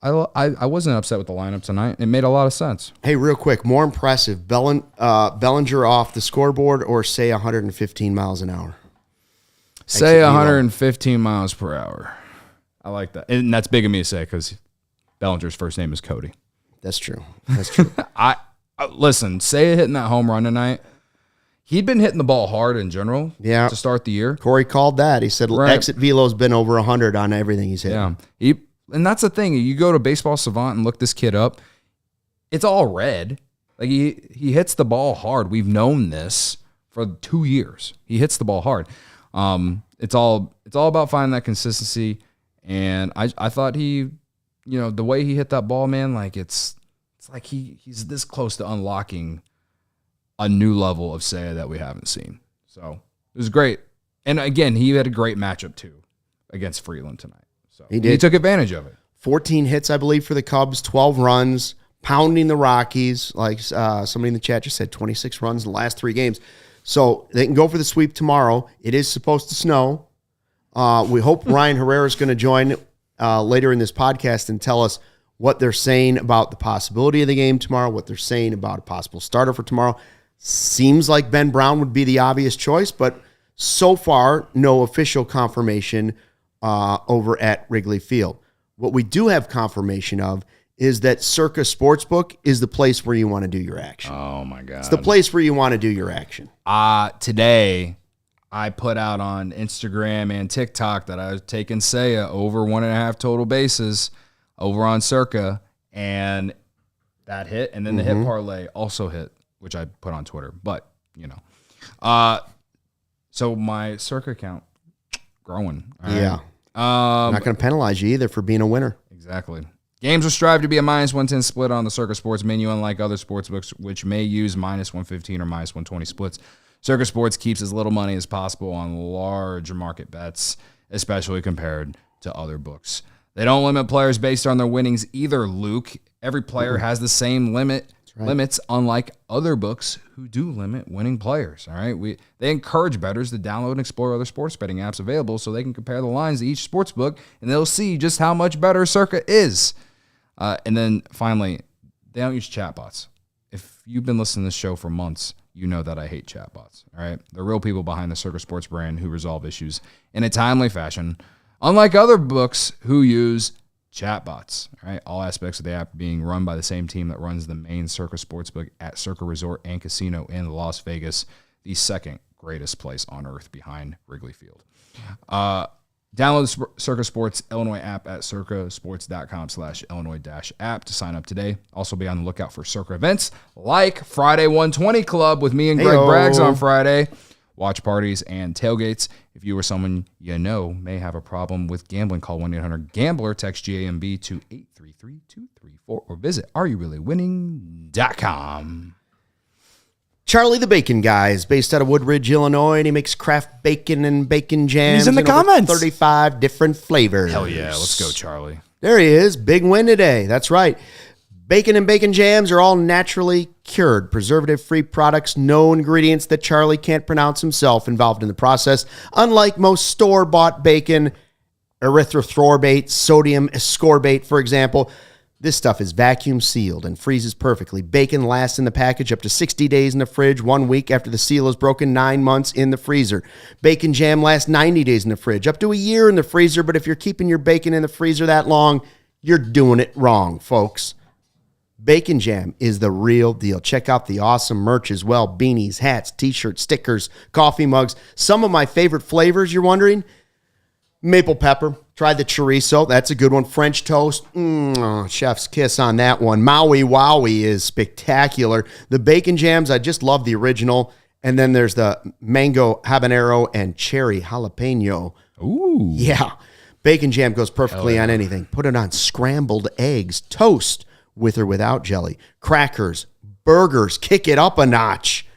I wasn't upset with the lineup tonight. It made a lot of sense. Hey, real quick, more impressive, Bellinger off the scoreboard or say 115 miles an hour? Say 115 miles per hour. I like that, and that's big of me to say because Bellinger's first name is Cody. That's true. I listen. Seiya hitting that home run tonight. He'd been hitting the ball hard in general to start the year. Corey called that. He said exit velo's been over 100 on everything he's hit. Yeah. And that's the thing. You go to Baseball Savant and look this kid up. It's all red. Like he hits the ball hard. We've known this for 2 years. He hits the ball hard. It's all about finding that consistency. And I thought he, the way he hit that ball, man, like it's like he's this close to unlocking a new level of Seiya that we haven't seen. So it was great. And again, he had a great matchup too against Freeland tonight. So he took advantage of it. 14 hits, I believe, for the Cubs, 12 runs, pounding the Rockies. Like somebody in the chat just said, 26 runs in the last 3 games. So they can go for the sweep tomorrow. It is supposed to snow. We hope Ryan Herrera is going to join later in this podcast and tell us what they're saying about the possibility of the game tomorrow, what they're saying about a possible starter for tomorrow. Seems like Ben Brown would be the obvious choice, but so far, no official confirmation over at Wrigley Field. What we do have confirmation of is that Circa Sportsbook is the place where you want to do your action. Oh, my God. It's the place where you want to do your action. Today, I put out on Instagram and TikTok that I was taking Seiya over 1.5 total bases over on Circa, and that hit, and then the hit parlay also hit, which I put on Twitter. But, so my Circa account growing. All right? Yeah. Not going to penalize you either for being a winner. Exactly. Games will strive to be a -110 split on the Circa Sports menu, unlike other sports books, which may use -115 or -120 splits. Circa Sports keeps as little money as possible on large market bets, especially compared to other books. They don't limit players based on their winnings either, Luke. Every player has the same limits, unlike other books who do limit winning players. All right, they encourage bettors to download and explore other sports betting apps available so they can compare the lines to each sports book, and they'll see just how much better Circa is. And then finally, they don't use chatbots. If you've been listening to this show for months, you know that I hate chatbots. All right, the real people behind the Circa Sports brand who resolve issues in a timely fashion, unlike other books who use chatbots. All right, all aspects of the app being run by the same team that runs the main Circa Sportsbook at Circa Resort and Casino in Las Vegas, the second greatest place on earth behind Wrigley Field. Download the Circa Sports Illinois app at circasports.com/Illinois-app to sign up today. Also be on the lookout for Circa events like Friday 120 Club with me and Greg Braggs on Friday, watch parties, and tailgates. If you or someone you know may have a problem with gambling, call 1-800-GAMBLER, text GAMB to 833-234, or visit areyourreallywinning.com. Charlie the Bacon Guy is based out of Woodridge, Illinois, and he makes craft bacon and bacon jams. He's in the comments. 35 different flavors. Hell yeah, let's go, Charlie. There he is. Big win today. That's right. Bacon and bacon jams are all naturally cured, preservative-free products, no ingredients that Charlie can't pronounce himself involved in the process. Unlike most store-bought bacon, erythrithorbate, sodium ascorbate, for example, this stuff is vacuum sealed and freezes perfectly. Bacon lasts in the package up to 60 days in the fridge, 1 week after the seal is broken, 9 months in the freezer. Bacon jam lasts 90 days in the fridge, up to a year in the freezer, but if you're keeping your bacon in the freezer that long, you're doing it wrong, folks. Bacon Jam is the real deal. Check out the awesome merch as well. Beanies, hats, t-shirts, stickers, coffee mugs. Some of my favorite flavors, you're wondering? Maple pepper. Try the chorizo. That's a good one. French toast. Chef's kiss on that one. Maui Wowie is spectacular. The Bacon Jams, I just love the original. And then there's the mango habanero and cherry jalapeno. Ooh. Yeah. Bacon Jam goes perfectly on anything. Put it on scrambled eggs, toast, with or without jelly, crackers, burgers, kick it up a notch,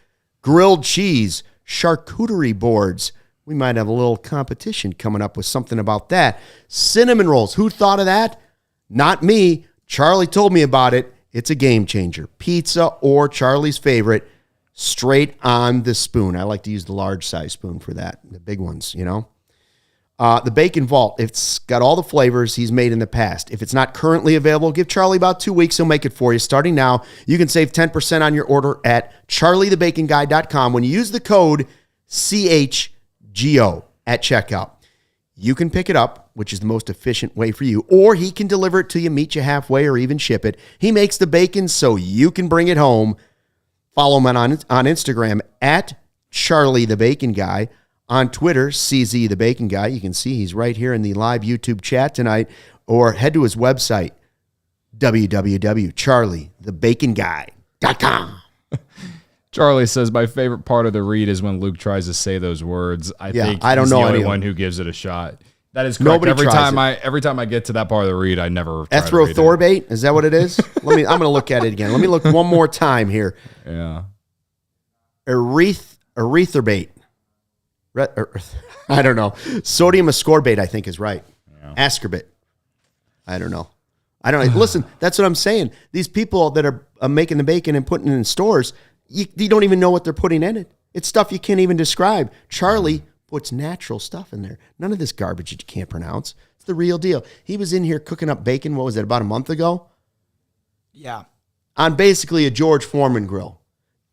grilled cheese, charcuterie boards. We might have a little competition coming up with something about that. Cinnamon rolls. Who thought of that? Not me. Charlie told me about it. It's a game changer. Pizza or Charlie's favorite, straight on the spoon. I like to use the large size spoon for that. The big ones, you know. The Bacon Vault, it's got all the flavors he's made in the past. If it's not currently available, give Charlie about 2 weeks. He'll make it for you. Starting now, you can save 10% on your order at charliethebaconguy.com when you use the code CHGO at checkout. You can pick it up, which is the most efficient way for you, or he can deliver it to you, meet you halfway, or even ship it. He makes the bacon so you can bring it home. Follow him on Instagram at Charlie the Bacon Guy. On Twitter, CZ the Bacon Guy. You can see he's right here in the live YouTube chat tonight. Or head to his website, www.charliethebaconguy.com. Charlie says, my favorite part of the read is when Luke tries to say those words. I think I don't he's know the only anyone one who gives it a shot. That is correct. Every time I get to that part of the read, I never try to read it. Erythrithorbate? Is that what it is? I'm going to look at it again. Let me look one more time here. Yeah. Erythrorbate. I don't know. Sodium ascorbate, I think, is right. Yeah. Ascorbate. I don't know. Listen, that's what I'm saying. These people that are making the bacon and putting it in stores, you don't even know what they're putting in it. It's stuff you can't even describe. Charlie puts natural stuff in there. None of this garbage that you can't pronounce. It's the real deal. He was in here cooking up bacon, what was it, about a month ago? Yeah. On basically a George Foreman grill.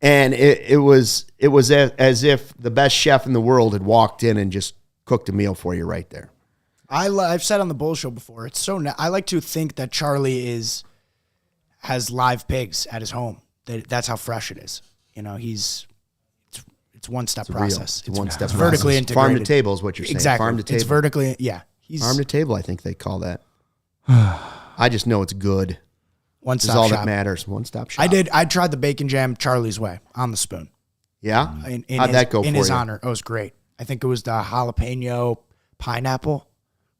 And it was as if the best chef in the world had walked in and just cooked a meal for you right there. I've said on the Bull Show before, it's so I like to think that Charlie has live pigs at his home. That's how fresh it is. You know, it's one-step process. It's one-step process. Vertically integrated. Farm to table is what you're saying. Exactly. Farm to table. It's vertically, yeah. Farm to table, I think they call that. I just know it's good. One-stop is all shop. that matters. One-stop shop. I tried the bacon jam Charlie's way on the spoon. Yeah? How'd that go for you? In his honor. It was great. I think it was the jalapeno pineapple.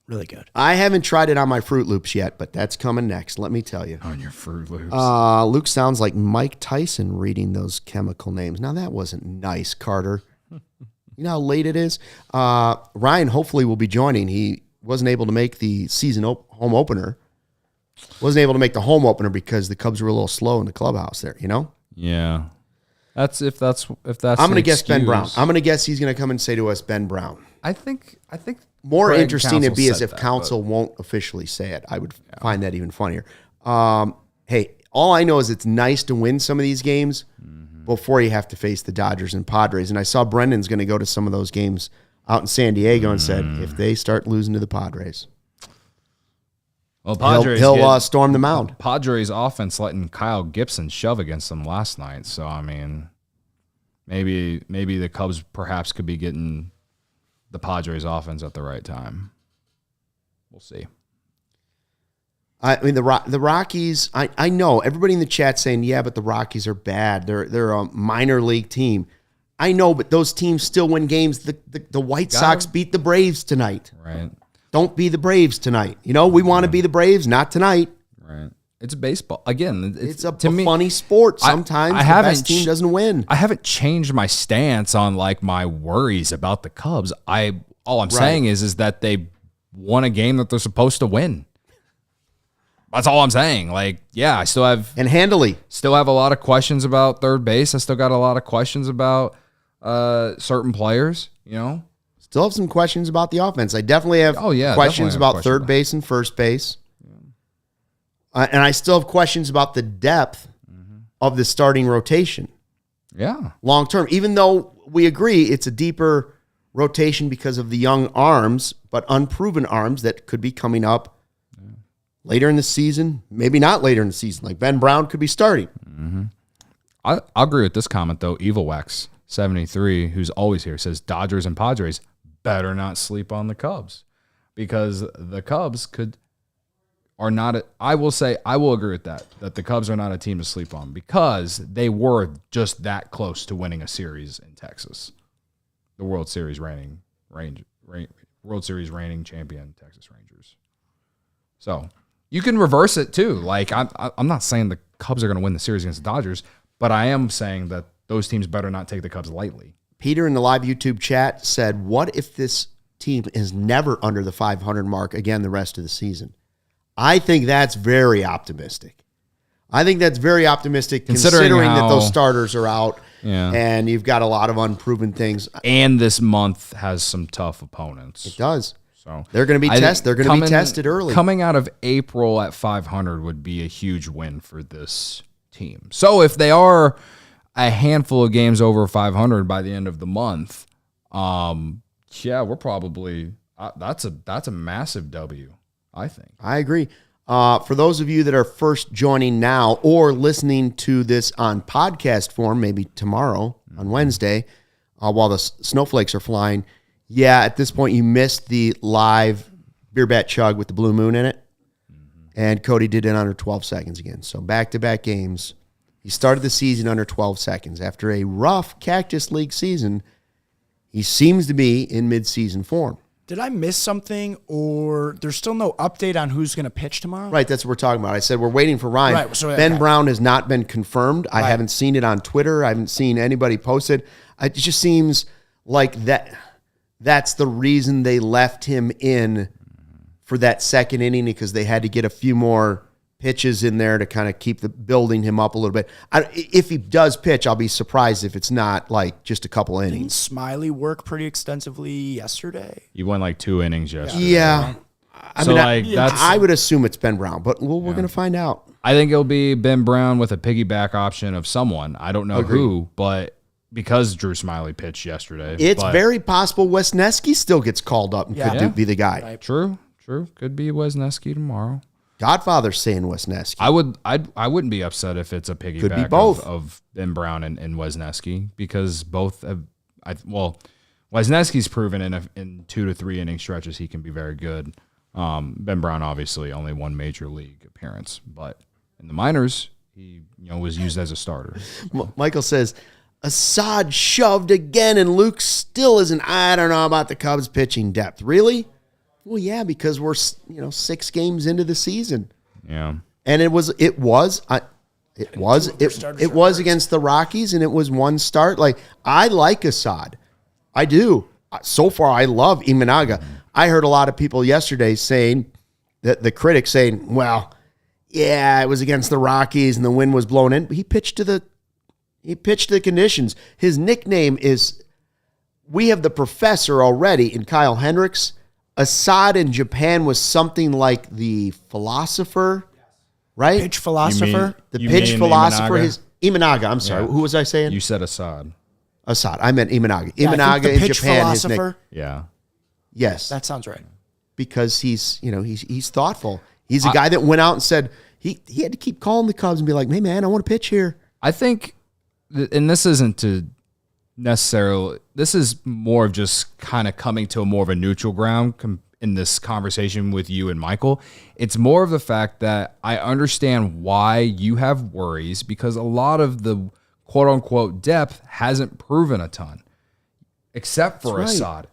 Really good. I haven't tried it on my Fruit Loops yet, but that's coming next, let me tell you. On your Fruit Loops. Luke sounds like Mike Tyson reading those chemical names. Now, that wasn't nice, Carter. You know how late it is? Ryan hopefully will be joining. He wasn't able to make the season home opener. Wasn't able to make the home opener because the Cubs were a little slow in the clubhouse there, you know? Yeah. That's I'm going to guess Ben Brown. I'm going to guess he's going to come and say to us Ben Brown. I think more Craig interesting it'd be Counsell as if said that, counsel won't officially say it. I would find that even funnier. Hey, all I know is it's nice to win some of these games before you have to face the Dodgers and Padres. And I saw Brendan's going to go to some of those games out in San Diego and said if they start losing to the Padres, well, Padres he'll storm the mound. Padres offense letting Kyle Gibson shove against them last night. So I mean, maybe the Cubs perhaps could be getting the Padres offense at the right time. We'll see. I mean, the Rockies, I know everybody in the chat saying, yeah, but the Rockies are bad. They're a minor league team. I know, but those teams still win games. The White Sox beat the Braves tonight. Right. Don't be the Braves tonight. You know, we want to be the Braves, not tonight. Right. It's baseball. Again, it's a funny sport. Sometimes the best team doesn't win. I haven't changed my stance on like my worries about the Cubs. All I'm saying is that they won a game that they're supposed to win. That's all I'm saying. Like, yeah, I still have and handily still have a lot of questions about third base. I still got a lot of questions about certain players, you know. Still have some questions about the offense. I definitely have questions about third base and first base. And I still have questions about the depth of the starting rotation. Yeah. Long term. Even though we agree it's a deeper rotation because of the young arms, but unproven arms that could be coming up later in the season. Maybe not later in the season. Like Ben Brown could be starting. I'll agree with this comment, though. Evil Wax 73, who's always here, says Dodgers and Padres better not sleep on the Cubs because the Cubs are not I will agree with that the Cubs are not a team to sleep on because they were just that close to winning a series in Texas. The World Series reigning champion Texas Rangers. So, you can reverse it too. Like I'm not saying the Cubs are going to win the series against the Dodgers, but I am saying that those teams better not take the Cubs lightly. Peter in the live YouTube chat said, what if this team is never under the 500 mark again the rest of the season? I think that's very optimistic. Considering that those starters are out and you've got a lot of unproven things. And this month has some tough opponents. It does. So they're going to be tested. They're going to be tested early. Coming out of April at 500 would be a huge win for this team. So if they are a handful of games over 500 by the end of the month, we're probably that's a massive W, I think. I agree. For those of you that are first joining now or listening to this on podcast form, maybe tomorrow on Wednesday, while the snowflakes are flying, at this point you missed the live beer bat chug with the blue moon in it, and Cody did it under 12 seconds again. So back-to-back games. He started the season under 12 seconds. After a rough Cactus League season, he seems to be in mid-season form. Did I miss something, or there's still no update on who's going to pitch tomorrow? Right, that's what we're talking about. I said we're waiting for Ryan. Right, so, Ben Brown has not been confirmed. I haven't seen it on Twitter. I haven't seen anybody post it. It just seems like that's the reason they left him in for that second inning, because they had to get a few more pitches in there to kind of keep building him up a little bit. If he does pitch, I'll be surprised if it's not like just a couple innings. Didn't Smiley work pretty extensively yesterday? He went like 2 innings yesterday. Yeah. I would I would assume it's Ben Brown, but we're going to find out. I think it'll be Ben Brown with a piggyback option of someone. I don't know who, but because Drew Smiley pitched yesterday. It's very possible Wesneski still gets called up and could be the guy. Right. True. Could be Wesneski tomorrow. Godfather's saying Wesneski. I wouldn't be upset if it's a piggyback Could be both. Of Ben Brown and Wesneski, because both have, Wesneski's proven in 2 to 3 inning stretches he can be very good. Ben Brown obviously only one major league appearance, but in the minors he was used as a starter. Michael says Assad shoved again, and Luke still isn't. I don't know about the Cubs pitching depth. Really? Well, yeah, because we're 6 games into the season. Yeah, and it was against the Rockies, and it was one start. Like, I like Assad, I do. So far, I love Imanaga. I heard a lot of people yesterday saying that the critics saying, "Well, yeah, it was against the Rockies, and the wind was blowing in." But he pitched to the conditions. His nickname is, we have the professor already in Kyle Hendricks. Assad in Japan was something like the philosopher, right? Pitch philosopher. The pitch philosopher. Imanaga. I'm sorry. Yeah. Who was I saying? You said Assad. Assad. I meant Imanaga. Yeah, Imanaga in Japan. His nick. Yeah. Yes. That sounds right. Because he's thoughtful. He's a guy that went out and said he had to keep calling the Cubs and be like, "Hey man, I want to pitch here." I think, and this isn't to necessarily, this is more of just kind of coming to a more of a neutral ground in this conversation with you and Michael. It's more of the fact that I understand why you have worries, because a lot of the quote unquote depth hasn't proven a ton. Except for Assad.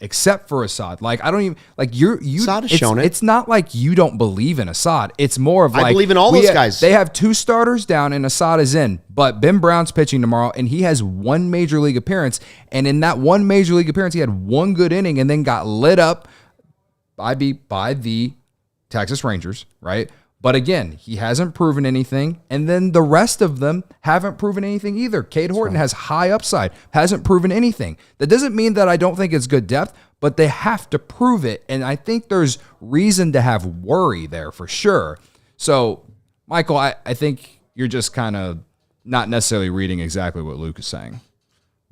Like, I don't even, like, Assad has shown it. It's not like you don't believe in Assad. It's more of like, I believe in all those guys. They have 2 starters down and Assad is in, but Ben Brown's pitching tomorrow and he has 1 major league appearance. And in that 1 major league appearance, he had 1 good inning and then got lit up by the Texas Rangers, right? But again, he hasn't proven anything. And then the rest of them haven't proven anything either. Cade Horton has high upside, hasn't proven anything. That doesn't mean that I don't think it's good depth, but they have to prove it. And I think there's reason to have worry there for sure. So, Michael, I think you're just kind of not necessarily reading exactly what Luke is saying.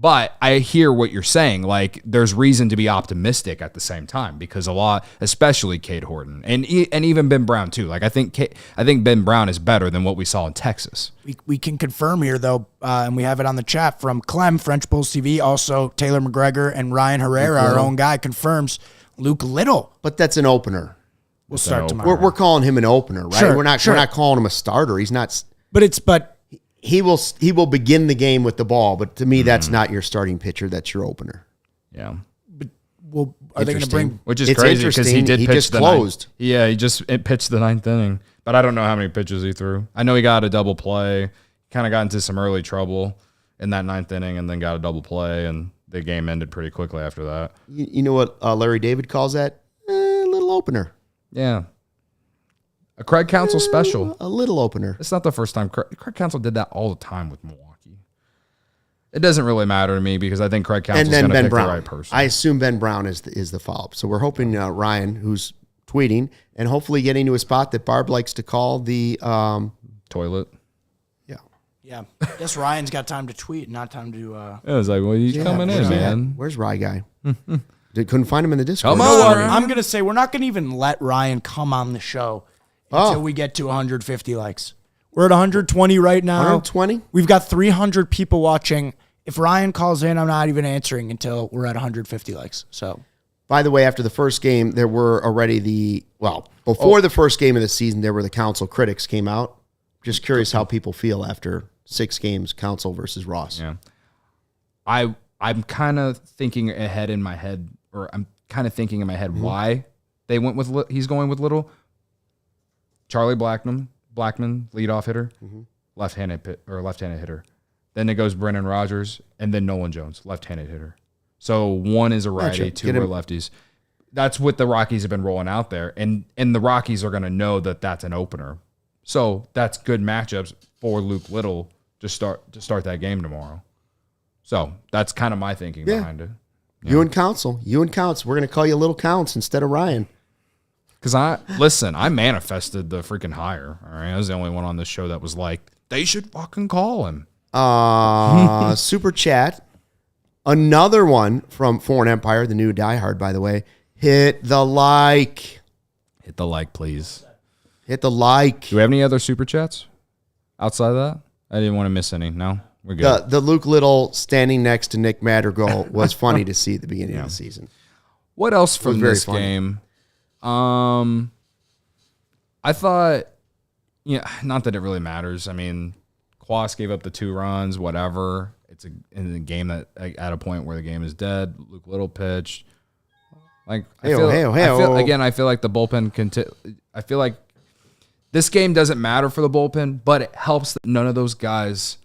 But I hear what you're saying. Like, there's reason to be optimistic at the same time, because a lot, especially Cade Horton and even Ben Brown too. Like, I think Ben Brown is better than what we saw in Texas. We can confirm here though, and we have it on the chat from Clem, French Bulls TV. Also, Taylor McGregor and Ryan Herrera, our own guy, confirms Luke Little. But that's an opener. We'll start tomorrow. We're calling him an opener, right? Sure, we're not calling him a starter. He's not. But he will begin the game with the ball, but to me, that's not your starting pitcher. That's your opener. Yeah. But are they going to bring? Which is crazy because he did pitch just closed. He just pitched the 9th inning, but I don't know how many pitches he threw. I know he got a double play, kind of got into some early trouble in that 9th inning, and then got a double play, and the game ended pretty quickly after that. You know what Larry David calls that? A little opener. Yeah. A Craig Counsell special. A little opener. It's not the first time. Craig Counsell did that all the time with Milwaukee. It doesn't really matter to me because I think Craig Counsell's going to pick the right person. I assume Ben Brown is the follow-up. So we're hoping Ryan, who's tweeting, and hopefully getting to a spot that Barb likes to call the toilet. Yeah. I guess Ryan's got time to tweet, not time to. It was like, well, he's coming in, man. Where's Rye Guy? Couldn't find him in the Discord. Come on, Ryan. I'm going to say we're not going to even let Ryan come on the show until we get to 150 likes. We're at 120 right now. 120? We've got 300 people watching. If Ryan calls in, I'm not even answering until we're at 150 likes. So, by the way, after the first game, there were already before the first game of the season, there were the Council critics came out. Just curious how people feel after 6 games, Council versus Ross. Yeah. I'm kind of thinking ahead in my head, or I'm kind of thinking in my head why they went with he's going with Little. Charlie Blackman, leadoff hitter, left-handed hitter. Then it goes Brennan Rodgers, and then Nolan Jones, left-handed hitter. So one is a righty, 2 are lefties. That's what the Rockies have been rolling out there, and the Rockies are going to know that that's an opener. So that's good matchups for Luke Little to start that game tomorrow. So that's kind of my thinking behind it. Yeah. You and Council. We're going to call you Little Counts instead of Ryan. Because I manifested the freaking hire. All right, I was the only one on this show that was like, they should fucking call him. Super chat. Another one from Foreign Empire, the new diehard, by the way. Hit the like. Hit the like, please. Hit the like. Do we have any other super chats outside of that? I didn't want to miss any. No, we're good. The Luke Little standing next to Nick Madrigal was funny to see at the beginning of the season. What else from this game? I thought, not that it really matters. I mean, Quas gave up the 2 runs, whatever. It's in a game that at a point where the game is dead. Luke Little pitched. Like, I feel like the bullpen I feel like this game doesn't matter for the bullpen, but it helps that none of those guys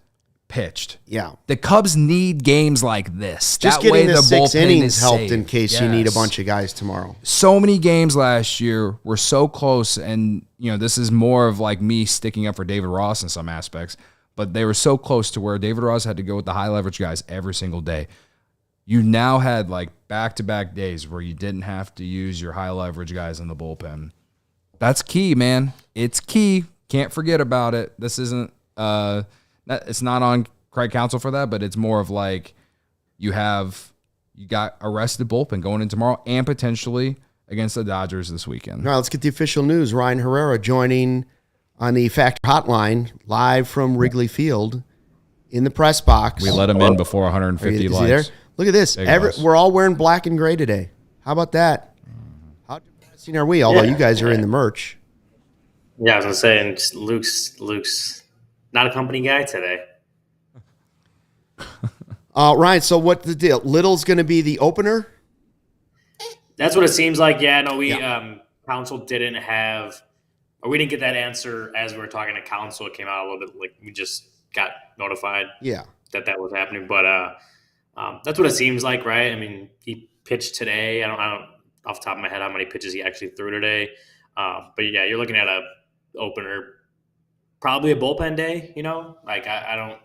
pitched. Yeah. The Cubs need games like this. Just that getting way the 6 bullpen innings is helped safe. in case you need a bunch of guys tomorrow. So many games last year were so close, and this is more of like me sticking up for David Ross in some aspects, but they were so close to where David Ross had to go with the high leverage guys every single day. You now had like back-to-back days where you didn't have to use your high leverage guys in the bullpen. That's key, man. It's key. Can't forget about it. This isn't it's not on Craig Counsell for that, but it's more of like you got a rested bullpen going in tomorrow and potentially against the Dodgers this weekend. All right, let's get the official news. Ryan Herrera joining on the Factor Hotline live from Wrigley Field in the press box. We let him in before 150 likes. There? Look at this. We're all wearing black and gray today. How about that? How depressing are we? Although you guys are in the merch. Yeah, I was gonna say, and Luke's not a company guy today. Ryan, so what's the deal? Little's going to be the opener? That's what it seems like. Yeah, no, Counsell didn't have, or we didn't get that answer as we were talking to Counsell. It came out a little bit like we just got notified. That was happening, but that's what it seems like, right? I mean, he pitched today. I don't off the top of my head how many pitches he actually threw today, but yeah, you're looking at a opener, probably a bullpen day. Like I don't.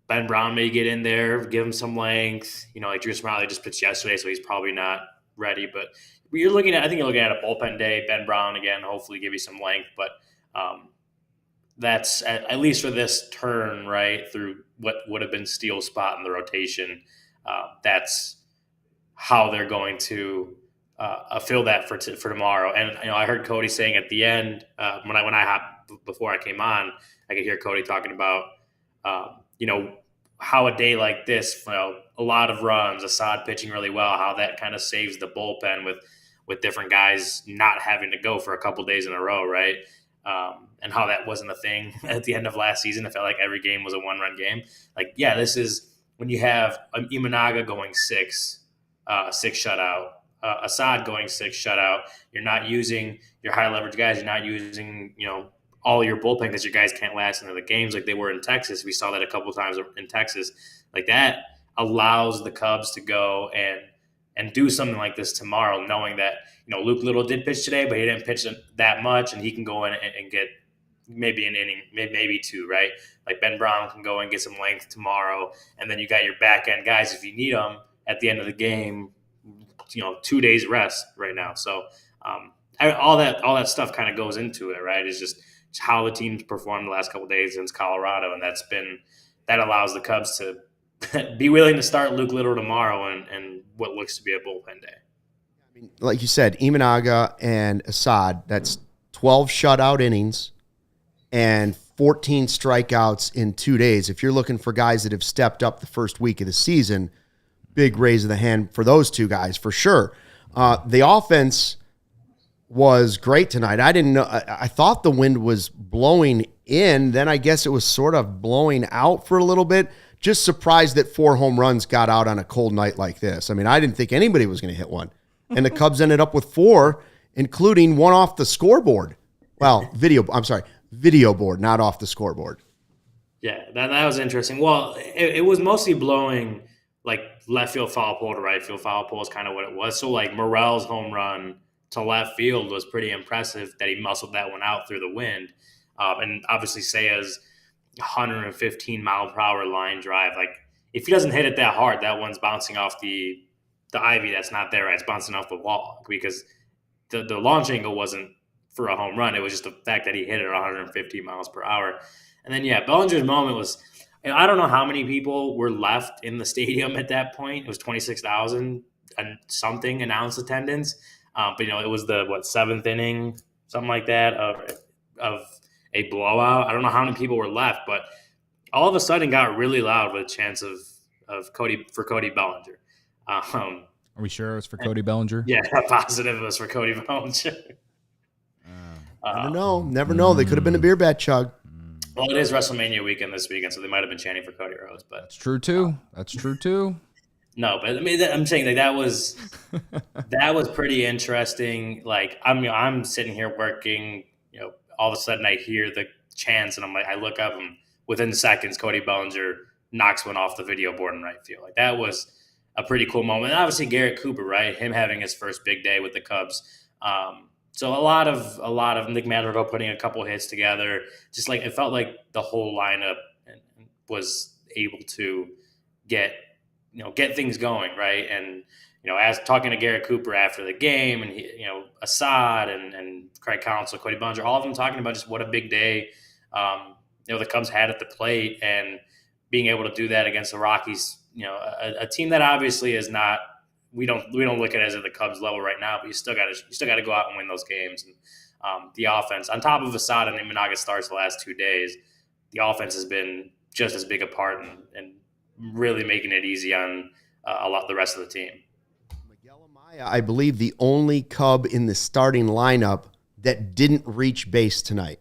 Ben Brown may get in there, give him some length. Like Drew Smiley just pitched yesterday, so he's probably not ready. But I think you're looking at a bullpen day. Ben Brown again, hopefully give you some length. But that's at least for this turn, right, through what would have been Steele's spot in the rotation. That's how they're going to fill that for tomorrow. And I heard Cody saying at the end when I hopped before I came on, I could hear Cody talking about. How a day like this, a lot of runs, Assad pitching really well, how that kind of saves the bullpen with different guys not having to go for a couple days in a row, right? And how that wasn't a thing at the end of last season. It felt like every game was a 1-run game. Like, yeah, this is when you have Imanaga going 6 shutout, Assad going 6 shutout. You're not using your high leverage guys. You're not using, all your bullpen because your guys can't last into the games like they were in Texas. We saw that a couple of times in Texas. Like that allows the Cubs to go and do something like this tomorrow, knowing that, Luke Little did pitch today, but he didn't pitch that much, and he can go in and get maybe an inning, maybe 2, right? Like Ben Brown can go and get some length tomorrow, and then you got your back end guys if you need them at the end of the game. 2 days rest right now. So all that stuff kind of goes into it, right? It's just how the team's performed the last couple of days against Colorado, and that allows the Cubs to be willing to start Luke Little tomorrow and what looks to be a bullpen day. I mean, like you said, Imanaga and Assad, that's 12 shutout innings and 14 strikeouts in 2 days. If you're looking for guys that have stepped up the first week of the season, big raise of the hand for those 2 guys for sure. The offense was great tonight. I didn't know. I thought the wind was blowing in. Then I guess it was sort of blowing out for a little bit. Just surprised that 4 home runs got out on a cold night like this. I mean, I didn't think anybody was going to hit one. And the Cubs ended up with 4, including one off the scoreboard. Well, video board, not off the scoreboard. Yeah, that was interesting. Well, it was mostly blowing like left field foul pole to right field foul pole is kind of what it was. So like Morel's home run to left field was pretty impressive that he muscled that one out through the wind. And obviously Seiya's 115 mile per hour line drive. Like if he doesn't hit it that hard, that one's bouncing off the ivy that's not there. Right? It's bouncing off the wall because the launch angle wasn't for a home run. It was just the fact that he hit it at 150 miles per hour. And then, Bellinger's moment was, I don't know how many people were left in the stadium at that point. It was 26,000 and something announced attendance. But, it was the, seventh inning, something like that of a blowout. I don't know how many people were left, but all of a sudden got really loud with a chance of Cody Bellinger. Are we sure it was for Cody Bellinger? Yeah, positive it was for Cody Bellinger. Never know. They could have been a beer bat chug. Well, it is WrestleMania weekend this weekend, so they might have been chanting for Cody Rhodes. But that's true too. No, but I mean, I'm saying that was pretty interesting. Like, I'm sitting here working. All of a sudden I hear the chants, and I look up, and within seconds, Cody Bellinger knocks one off the video board in right field. Like, that was a pretty cool moment. And obviously Garrett Cooper, right? Him having his first big day with the Cubs. So a lot of Nick Madrigal putting a couple hits together. Just like, it felt like the whole lineup was able to get things going, right? And as talking to Garrett Cooper after the game, and Assad and Craig Counsell, Cody Bellinger, all of them talking about just what a big day the Cubs had at the plate, and being able to do that against the Rockies, a team that obviously is not. We don't look at it as at the Cubs level right now, but you still got to go out and win those games. And the offense, on top of Assad and Imanaga starts the last 2 days, the offense has been just as big a part and really making it easy on the rest of the team. Miguel Amaya, I believe, the only Cub in the starting lineup that didn't reach base tonight.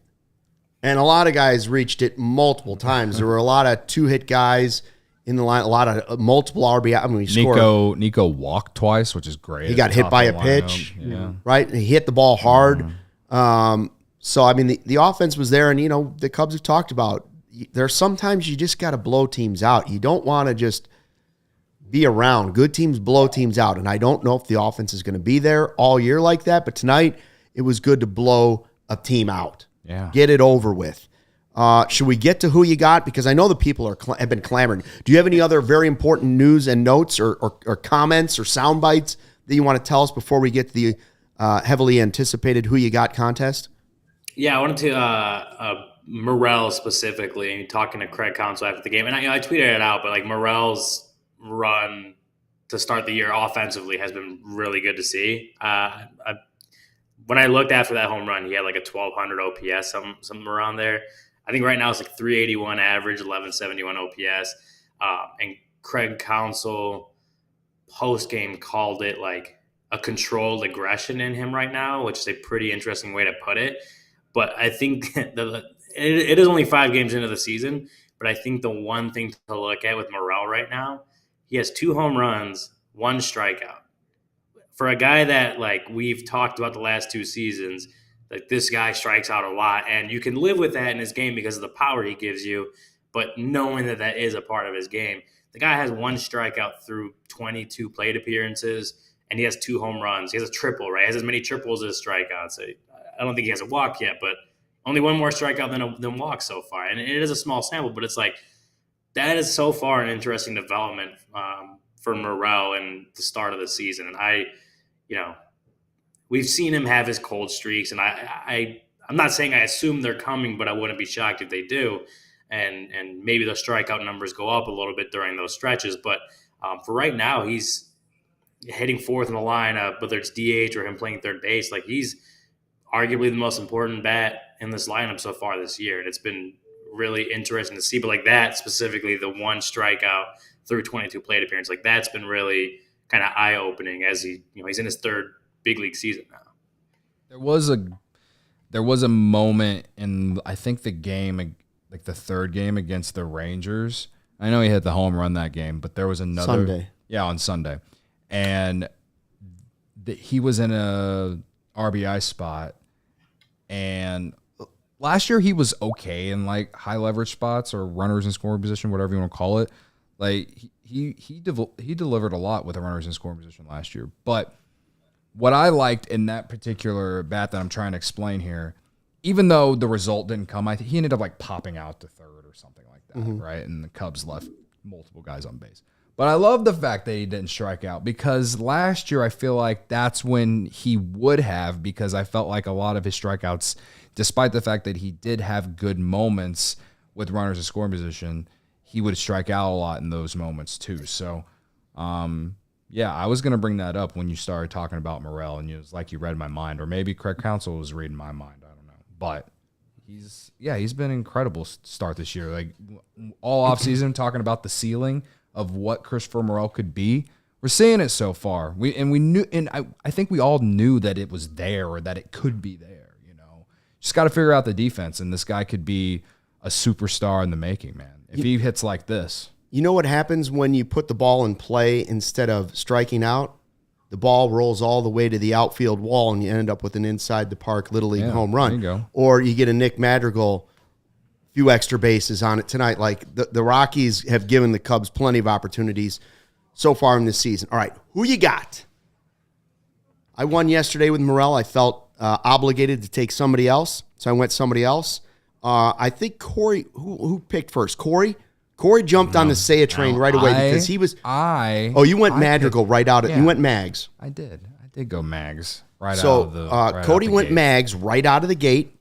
And a lot of guys reached it multiple times. There were a lot of two-hit guys in the line, a lot of multiple RBI. I mean, Nico walked twice, which is great. He got hit by a pitch, right? He hit the ball hard. So, I mean, the offense was there, and, the Cubs have talked about, there's sometimes you just got to blow teams out. You don't want to just be around. Good teams blow teams out, and I don't know if the offense is going to be there all year like that, but tonight it was good to blow a team out. Yeah. Get it over with. Should we get to who you got? Because I know the people have been clamoring. Do you have any other very important news and notes or comments or sound bites that you want to tell us before we get to the heavily anticipated who you got contest? Yeah, I wanted to Morel specifically, talking to Craig Counsell after the game. And I tweeted it out, but like Morel's run to start the year offensively has been really good to see. When I looked after that home run, he had like a 1,200 OPS, something around there. I think right now it's like 381 average, 1171 OPS. And Craig Counsell post-game called it like a controlled aggression in him right now, which is a pretty interesting way to put it. But I think it is only 5 games into the season, but I think the one thing to look at with Morel right now, he has 2 home runs, 1 strikeout. For a guy that, like, we've talked about the last 2 seasons, like, this guy strikes out a lot, and you can live with that in his game because of the power he gives you, but knowing that is a part of his game. The guy has 1 strikeout through 22 plate appearances, and he has 2 home runs. He has a triple, right? He has as many triples as strikeouts. I don't think he has a walk yet, but only 1 more strikeout than walk so far. And it is a small sample, but it's like, that is so far an interesting development for Morel in the start of the season. And we've seen him have his cold streaks, and I'm not saying I assume they're coming, but I wouldn't be shocked if they do. And maybe the strikeout numbers go up a little bit during those stretches. But for right now, he's hitting 4th in the lineup, whether it's DH or him playing third base. Like, he's arguably the most important bat in this lineup so far this year. And it's been really interesting to see. But like that, specifically the 1 strikeout through 22 plate appearances, like that's been really kind of eye-opening as he's in his 3rd big league season now. There was a moment in, I think, the game, like the 3rd game against the Rangers. I know he hit the home run that game, but there was another Sunday. Yeah, on Sunday. And he was in a RBI spot, and last year he was okay in like high leverage spots or runners in scoring position, whatever you want to call it. Like he delivered a lot with the runners in scoring position last year. But what I liked in that particular bat that I'm trying to explain here, even though the result didn't come, he ended up like popping out to 3rd or something like that, right? And the Cubs left multiple guys on base. But I love the fact that he didn't strike out, because last year I feel like that's when he would have, because I felt like a lot of his strikeouts, despite the fact that he did have good moments with runners in scoring position, he would strike out a lot in those moments too. So, yeah, I was going to bring that up when you started talking about Morel, and it was like you read my mind, or maybe Craig Counsell was reading my mind. I don't know. But he's been an incredible start this year. Like all offseason talking about the ceiling of what Christopher Morel could be. We're seeing it so far. We knew, and I think we all knew that it was there, or that it could be there, you know. Just got to figure out the defense, and this guy could be a superstar in the making, man. If he hits like this. You know what happens when you put the ball in play instead of striking out? The ball rolls all the way to the outfield wall, and you end up with an inside the park Little League home run. There you go. Or you get a Nick Madrigal, few extra bases on it tonight. Like the Rockies have given the Cubs plenty of opportunities so far in this season. All right, who you got? I won yesterday with Morel. I felt obligated to take somebody else, so I went somebody else. I think Corey, who picked first? Corey jumped on the Seiya train right away because he was. You went Madrigal right out. You went Mags. I did go Mags right so, out of the. Right Cody out the went gate. Mags right out of the gate.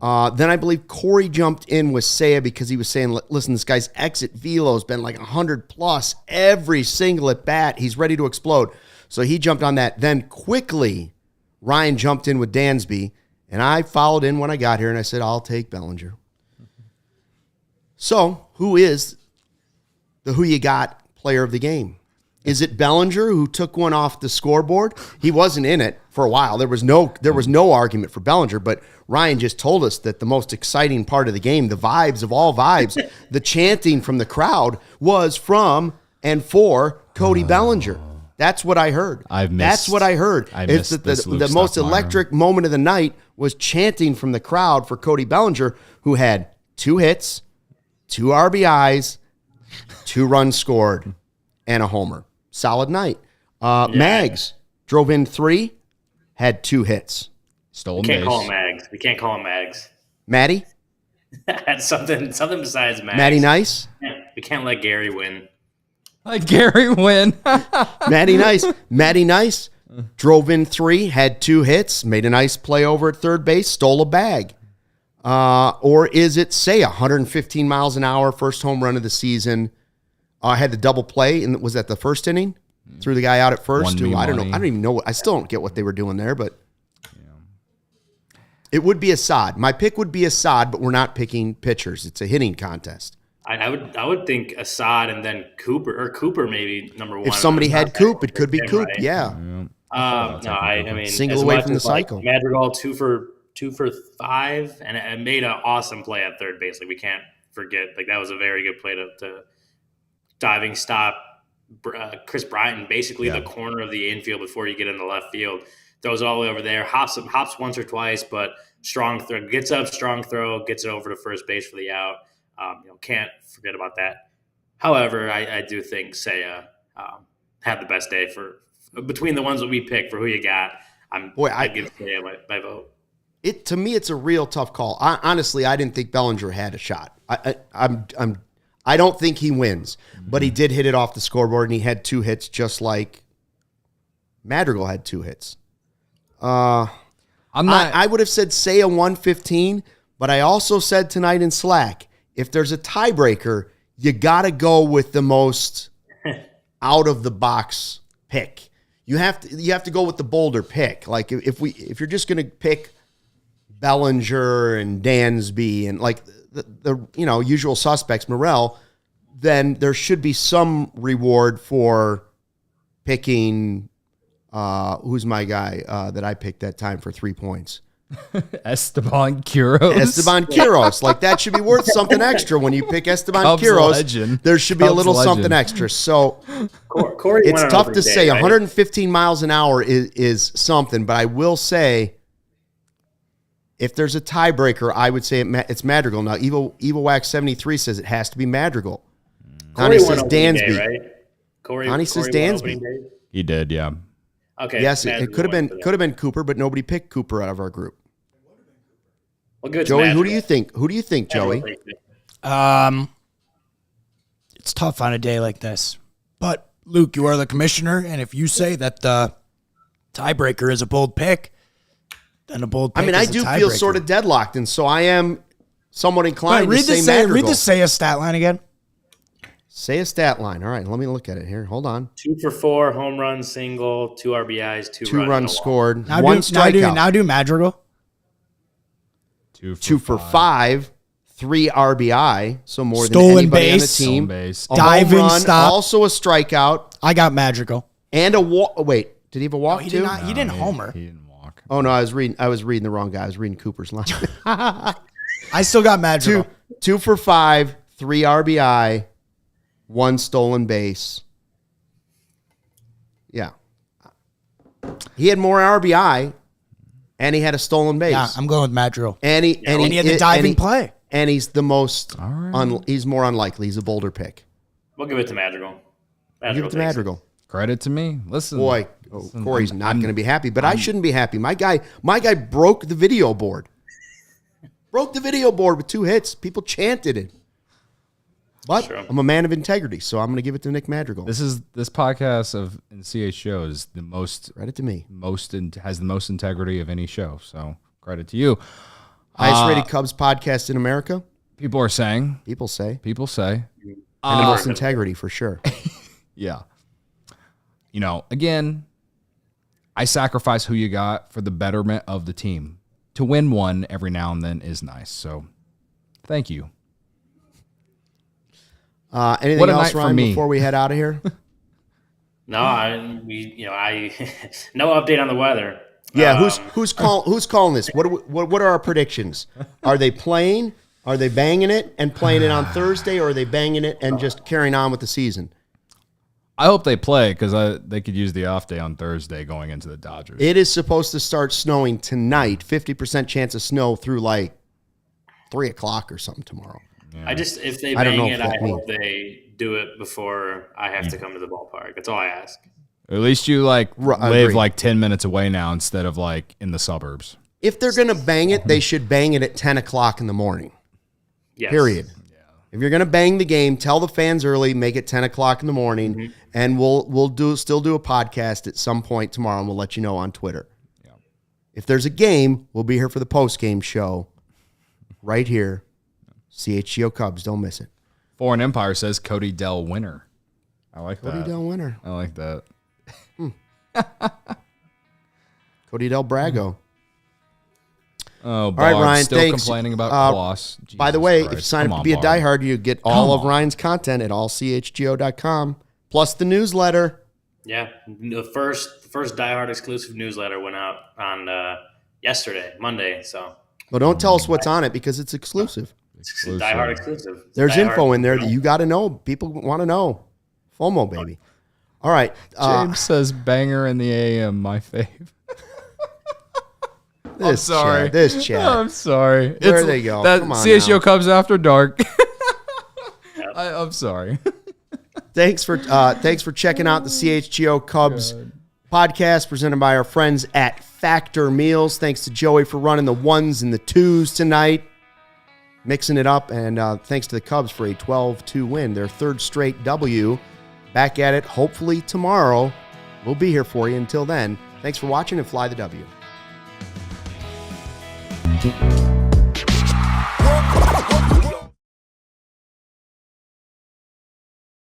Then I believe Corey jumped in with Seiya because he was saying, listen, this guy's exit velo has been like 100 plus every single at bat. He's ready to explode. So he jumped on that. Then quickly, Ryan jumped in with Dansby, and I followed in when I got here, and I said, I'll take Bellinger. So who is the who you got player of the game? Is it Bellinger, who took one off the scoreboard? He wasn't in it for a while. There was no argument for Bellinger, but Ryan just told us that the most exciting part of the game, the vibes of all vibes, the chanting from the crowd was from and for Cody Bellinger. That's what I heard. That's what I heard. It's that the most electric moment of the night was chanting from the crowd for Cody Bellinger, who had 2 hits, 2 RBIs, 2 runs scored, and a homer. Solid night. Mags drove in 3, had 2 hits. Stolen We can't base. call him Mags. We can't call him Mags. Maddie? That's something besides Mags. Maddie Nice? We can't let Gary win. Like Gary win. Maddie Nice. Maddie Nice drove in 3, had 2 hits, made a nice play over at third base, stole a bag. Or is it Seiya, 115 miles an hour, first home run of the season? Had the double play, and was that the first inning? Threw the guy out at first. Who, I don't know. I don't even know. I still don't get what they were doing there, but it would be Assad. My pick would be Assad, but we're not picking pitchers. It's a hitting contest. I would think Assad and then Cooper maybe number 1. If somebody had Coop, it could be Coop. Right? Yeah. No, I mean Single as away much from the as, like, cycle. Madrigal 2 for 5, and made an awesome play at third base. Like, we can't forget. Like, that was a very good play to diving stop Chris Bryant, basically the corner of the infield before you get into left field. Throws it all the way over there. Hops once or twice, but strong throw. Gets up, strong throw. Gets it over to first base for the out. Can't forget about that. However, I do think Seiya had the best day for between the ones that we picked for who you got. I give Seiya my vote. To me, it's a real tough call. Honestly, I didn't think Bellinger had a shot. I don't think he wins, but he did hit it off the scoreboard, and he had 2 hits, just like Madrigal had 2 hits. I would have said Seiya 115, but I also said tonight in Slack, if there's a tiebreaker, you got to go with the most out of the box pick. You have to go with the bolder pick. Like if you're just going to pick Bellinger and Dansby and like the usual suspects, Morel, then there should be some reward for picking who's my guy that I picked that time for 3 points. Esteban Quiroz. Like, that should be worth something extra when you pick Esteban Cubs Quiroz. legend. There should be a little Cubs something legend. extra. So Corey it's went on tough a to day, say. right? 115 miles an hour is something, but I will say, if there's a tiebreaker, I would say it's Madrigal. Now, Evil Wax 73 says it has to be Madrigal. Connie Corey went says opening Dansby. day, right? Connie says Corey went Dansby. opening day? He did, yeah. Okay. Yes, it Madrigal could have went for that. been Cooper, but nobody picked Cooper out of our group. Well, good. Joey, who do you think? Who do you think, Joey? It's it's tough on a day like this. But, Luke, you are the commissioner, and if you say that the tiebreaker is a bold pick, then a bold pick I is a do tiebreaker. feel sort of deadlocked, and so I am somewhat inclined Wait, to say Madrigal. read the Seiya stat line again. Say a stat line. All right, let me look at it here. Hold on. 2 for 4, home run, single, 2 RBIs, 2 runs, Runs scored, Now 1 do, strikeout. now do Madrigal. 2 for 5, 3 RBI, so more Stolen than anybody base. on the Stolen team. base. A Dive home in, run, stop. also a strikeout, I got Madrigal. and a walk. Wait, did he have a walk He too? did not. He didn't homer. He didn't walk. Oh no, I was reading the wrong guy. I was reading Cooper's line. I still got Madrigal. 2 for 5, 3 RBI, 1 stolen base. Yeah, he had more RBI, and he had a stolen base. Yeah, I'm going with Madrigal. and he And he had the diving play. And he's the most. All right. He's more unlikely. He's a bolder pick. We'll give it to Madrigal. Give it to takes Madrigal. Credit to me. Listen. Boy, Corey's not going to be happy, but I shouldn't be happy. My guy broke the video board. Broke the video board with 2 hits. People chanted it. But True. I'm a man of integrity, so I'm going to give it to Nick Madrigal. This podcast of in CHGO is the most Credit to me. has the most integrity of any show. So credit to you. Highest rated Cubs podcast in America. People are saying. People say. And And the most integrity for sure. Yeah. Again, I sacrifice who you got for the betterment of the team. To win one every now and then is nice. So, thank you. Anything What a else, night for Ryan, me. before we head out of here? No, no update on the weather. Yeah, who's calling this? What are our predictions? Are they playing? Are they banging it and playing it on Thursday, or are they banging it and just carrying on with the season? I hope they play because they could use the off day on Thursday going into the Dodgers. It is supposed to start snowing tonight. 50% chance of snow through like 3 o'clock or something tomorrow. Yeah. If they I don't know bang if it, I that hope they do it before I have to come to the ballpark. That's all I ask. At least you live agree. like 10 minutes away now instead of like in the suburbs. If they're going to bang it, they should bang it at 10 o'clock in the morning. Yes. Period. If you're going to bang the game, tell the fans early, make it 10 o'clock in the morning, and we'll still do a podcast at some point tomorrow, and we'll let you know on Twitter. Yeah. If there's a game, we'll be here for the post-game show right here. CHGO Cubs, don't miss it. Foreign Empire says Cody Dell winner. I like Cody that. Del winner. I like that. Cody Del Brago. Oh, Bog, right, Ryan, still thanks. complaining about Kloss. By the Jesus way, Christ. if you sign Come up to on, be a Bog. diehard, you get all of Come on. Ryan's content at allchgo.com, plus the newsletter. Yeah, the first Die Hard exclusive newsletter went out on yesterday, Monday. So But don't tell us what's on it because it's exclusive. it's Die Hard exclusive. It's There's Die info Hard. in there that you got to know. People want to know. FOMO, baby. All right. James says banger in the AM, my fave. This sorry. Chat, this chat. I'm sorry. Where they go? That Come on CHGO now. Cubs After Dark. I'm sorry. Thanks for checking out the CHGO Cubs podcast presented by our friends at Factor Meals. Thanks to Joey for running the 1s and the 2s tonight, mixing it up, and thanks to the Cubs for a 12-2 win, their 3rd straight W. Back at it hopefully tomorrow. We'll be here for you. Until then, thanks for watching and fly the W. Work, work, work.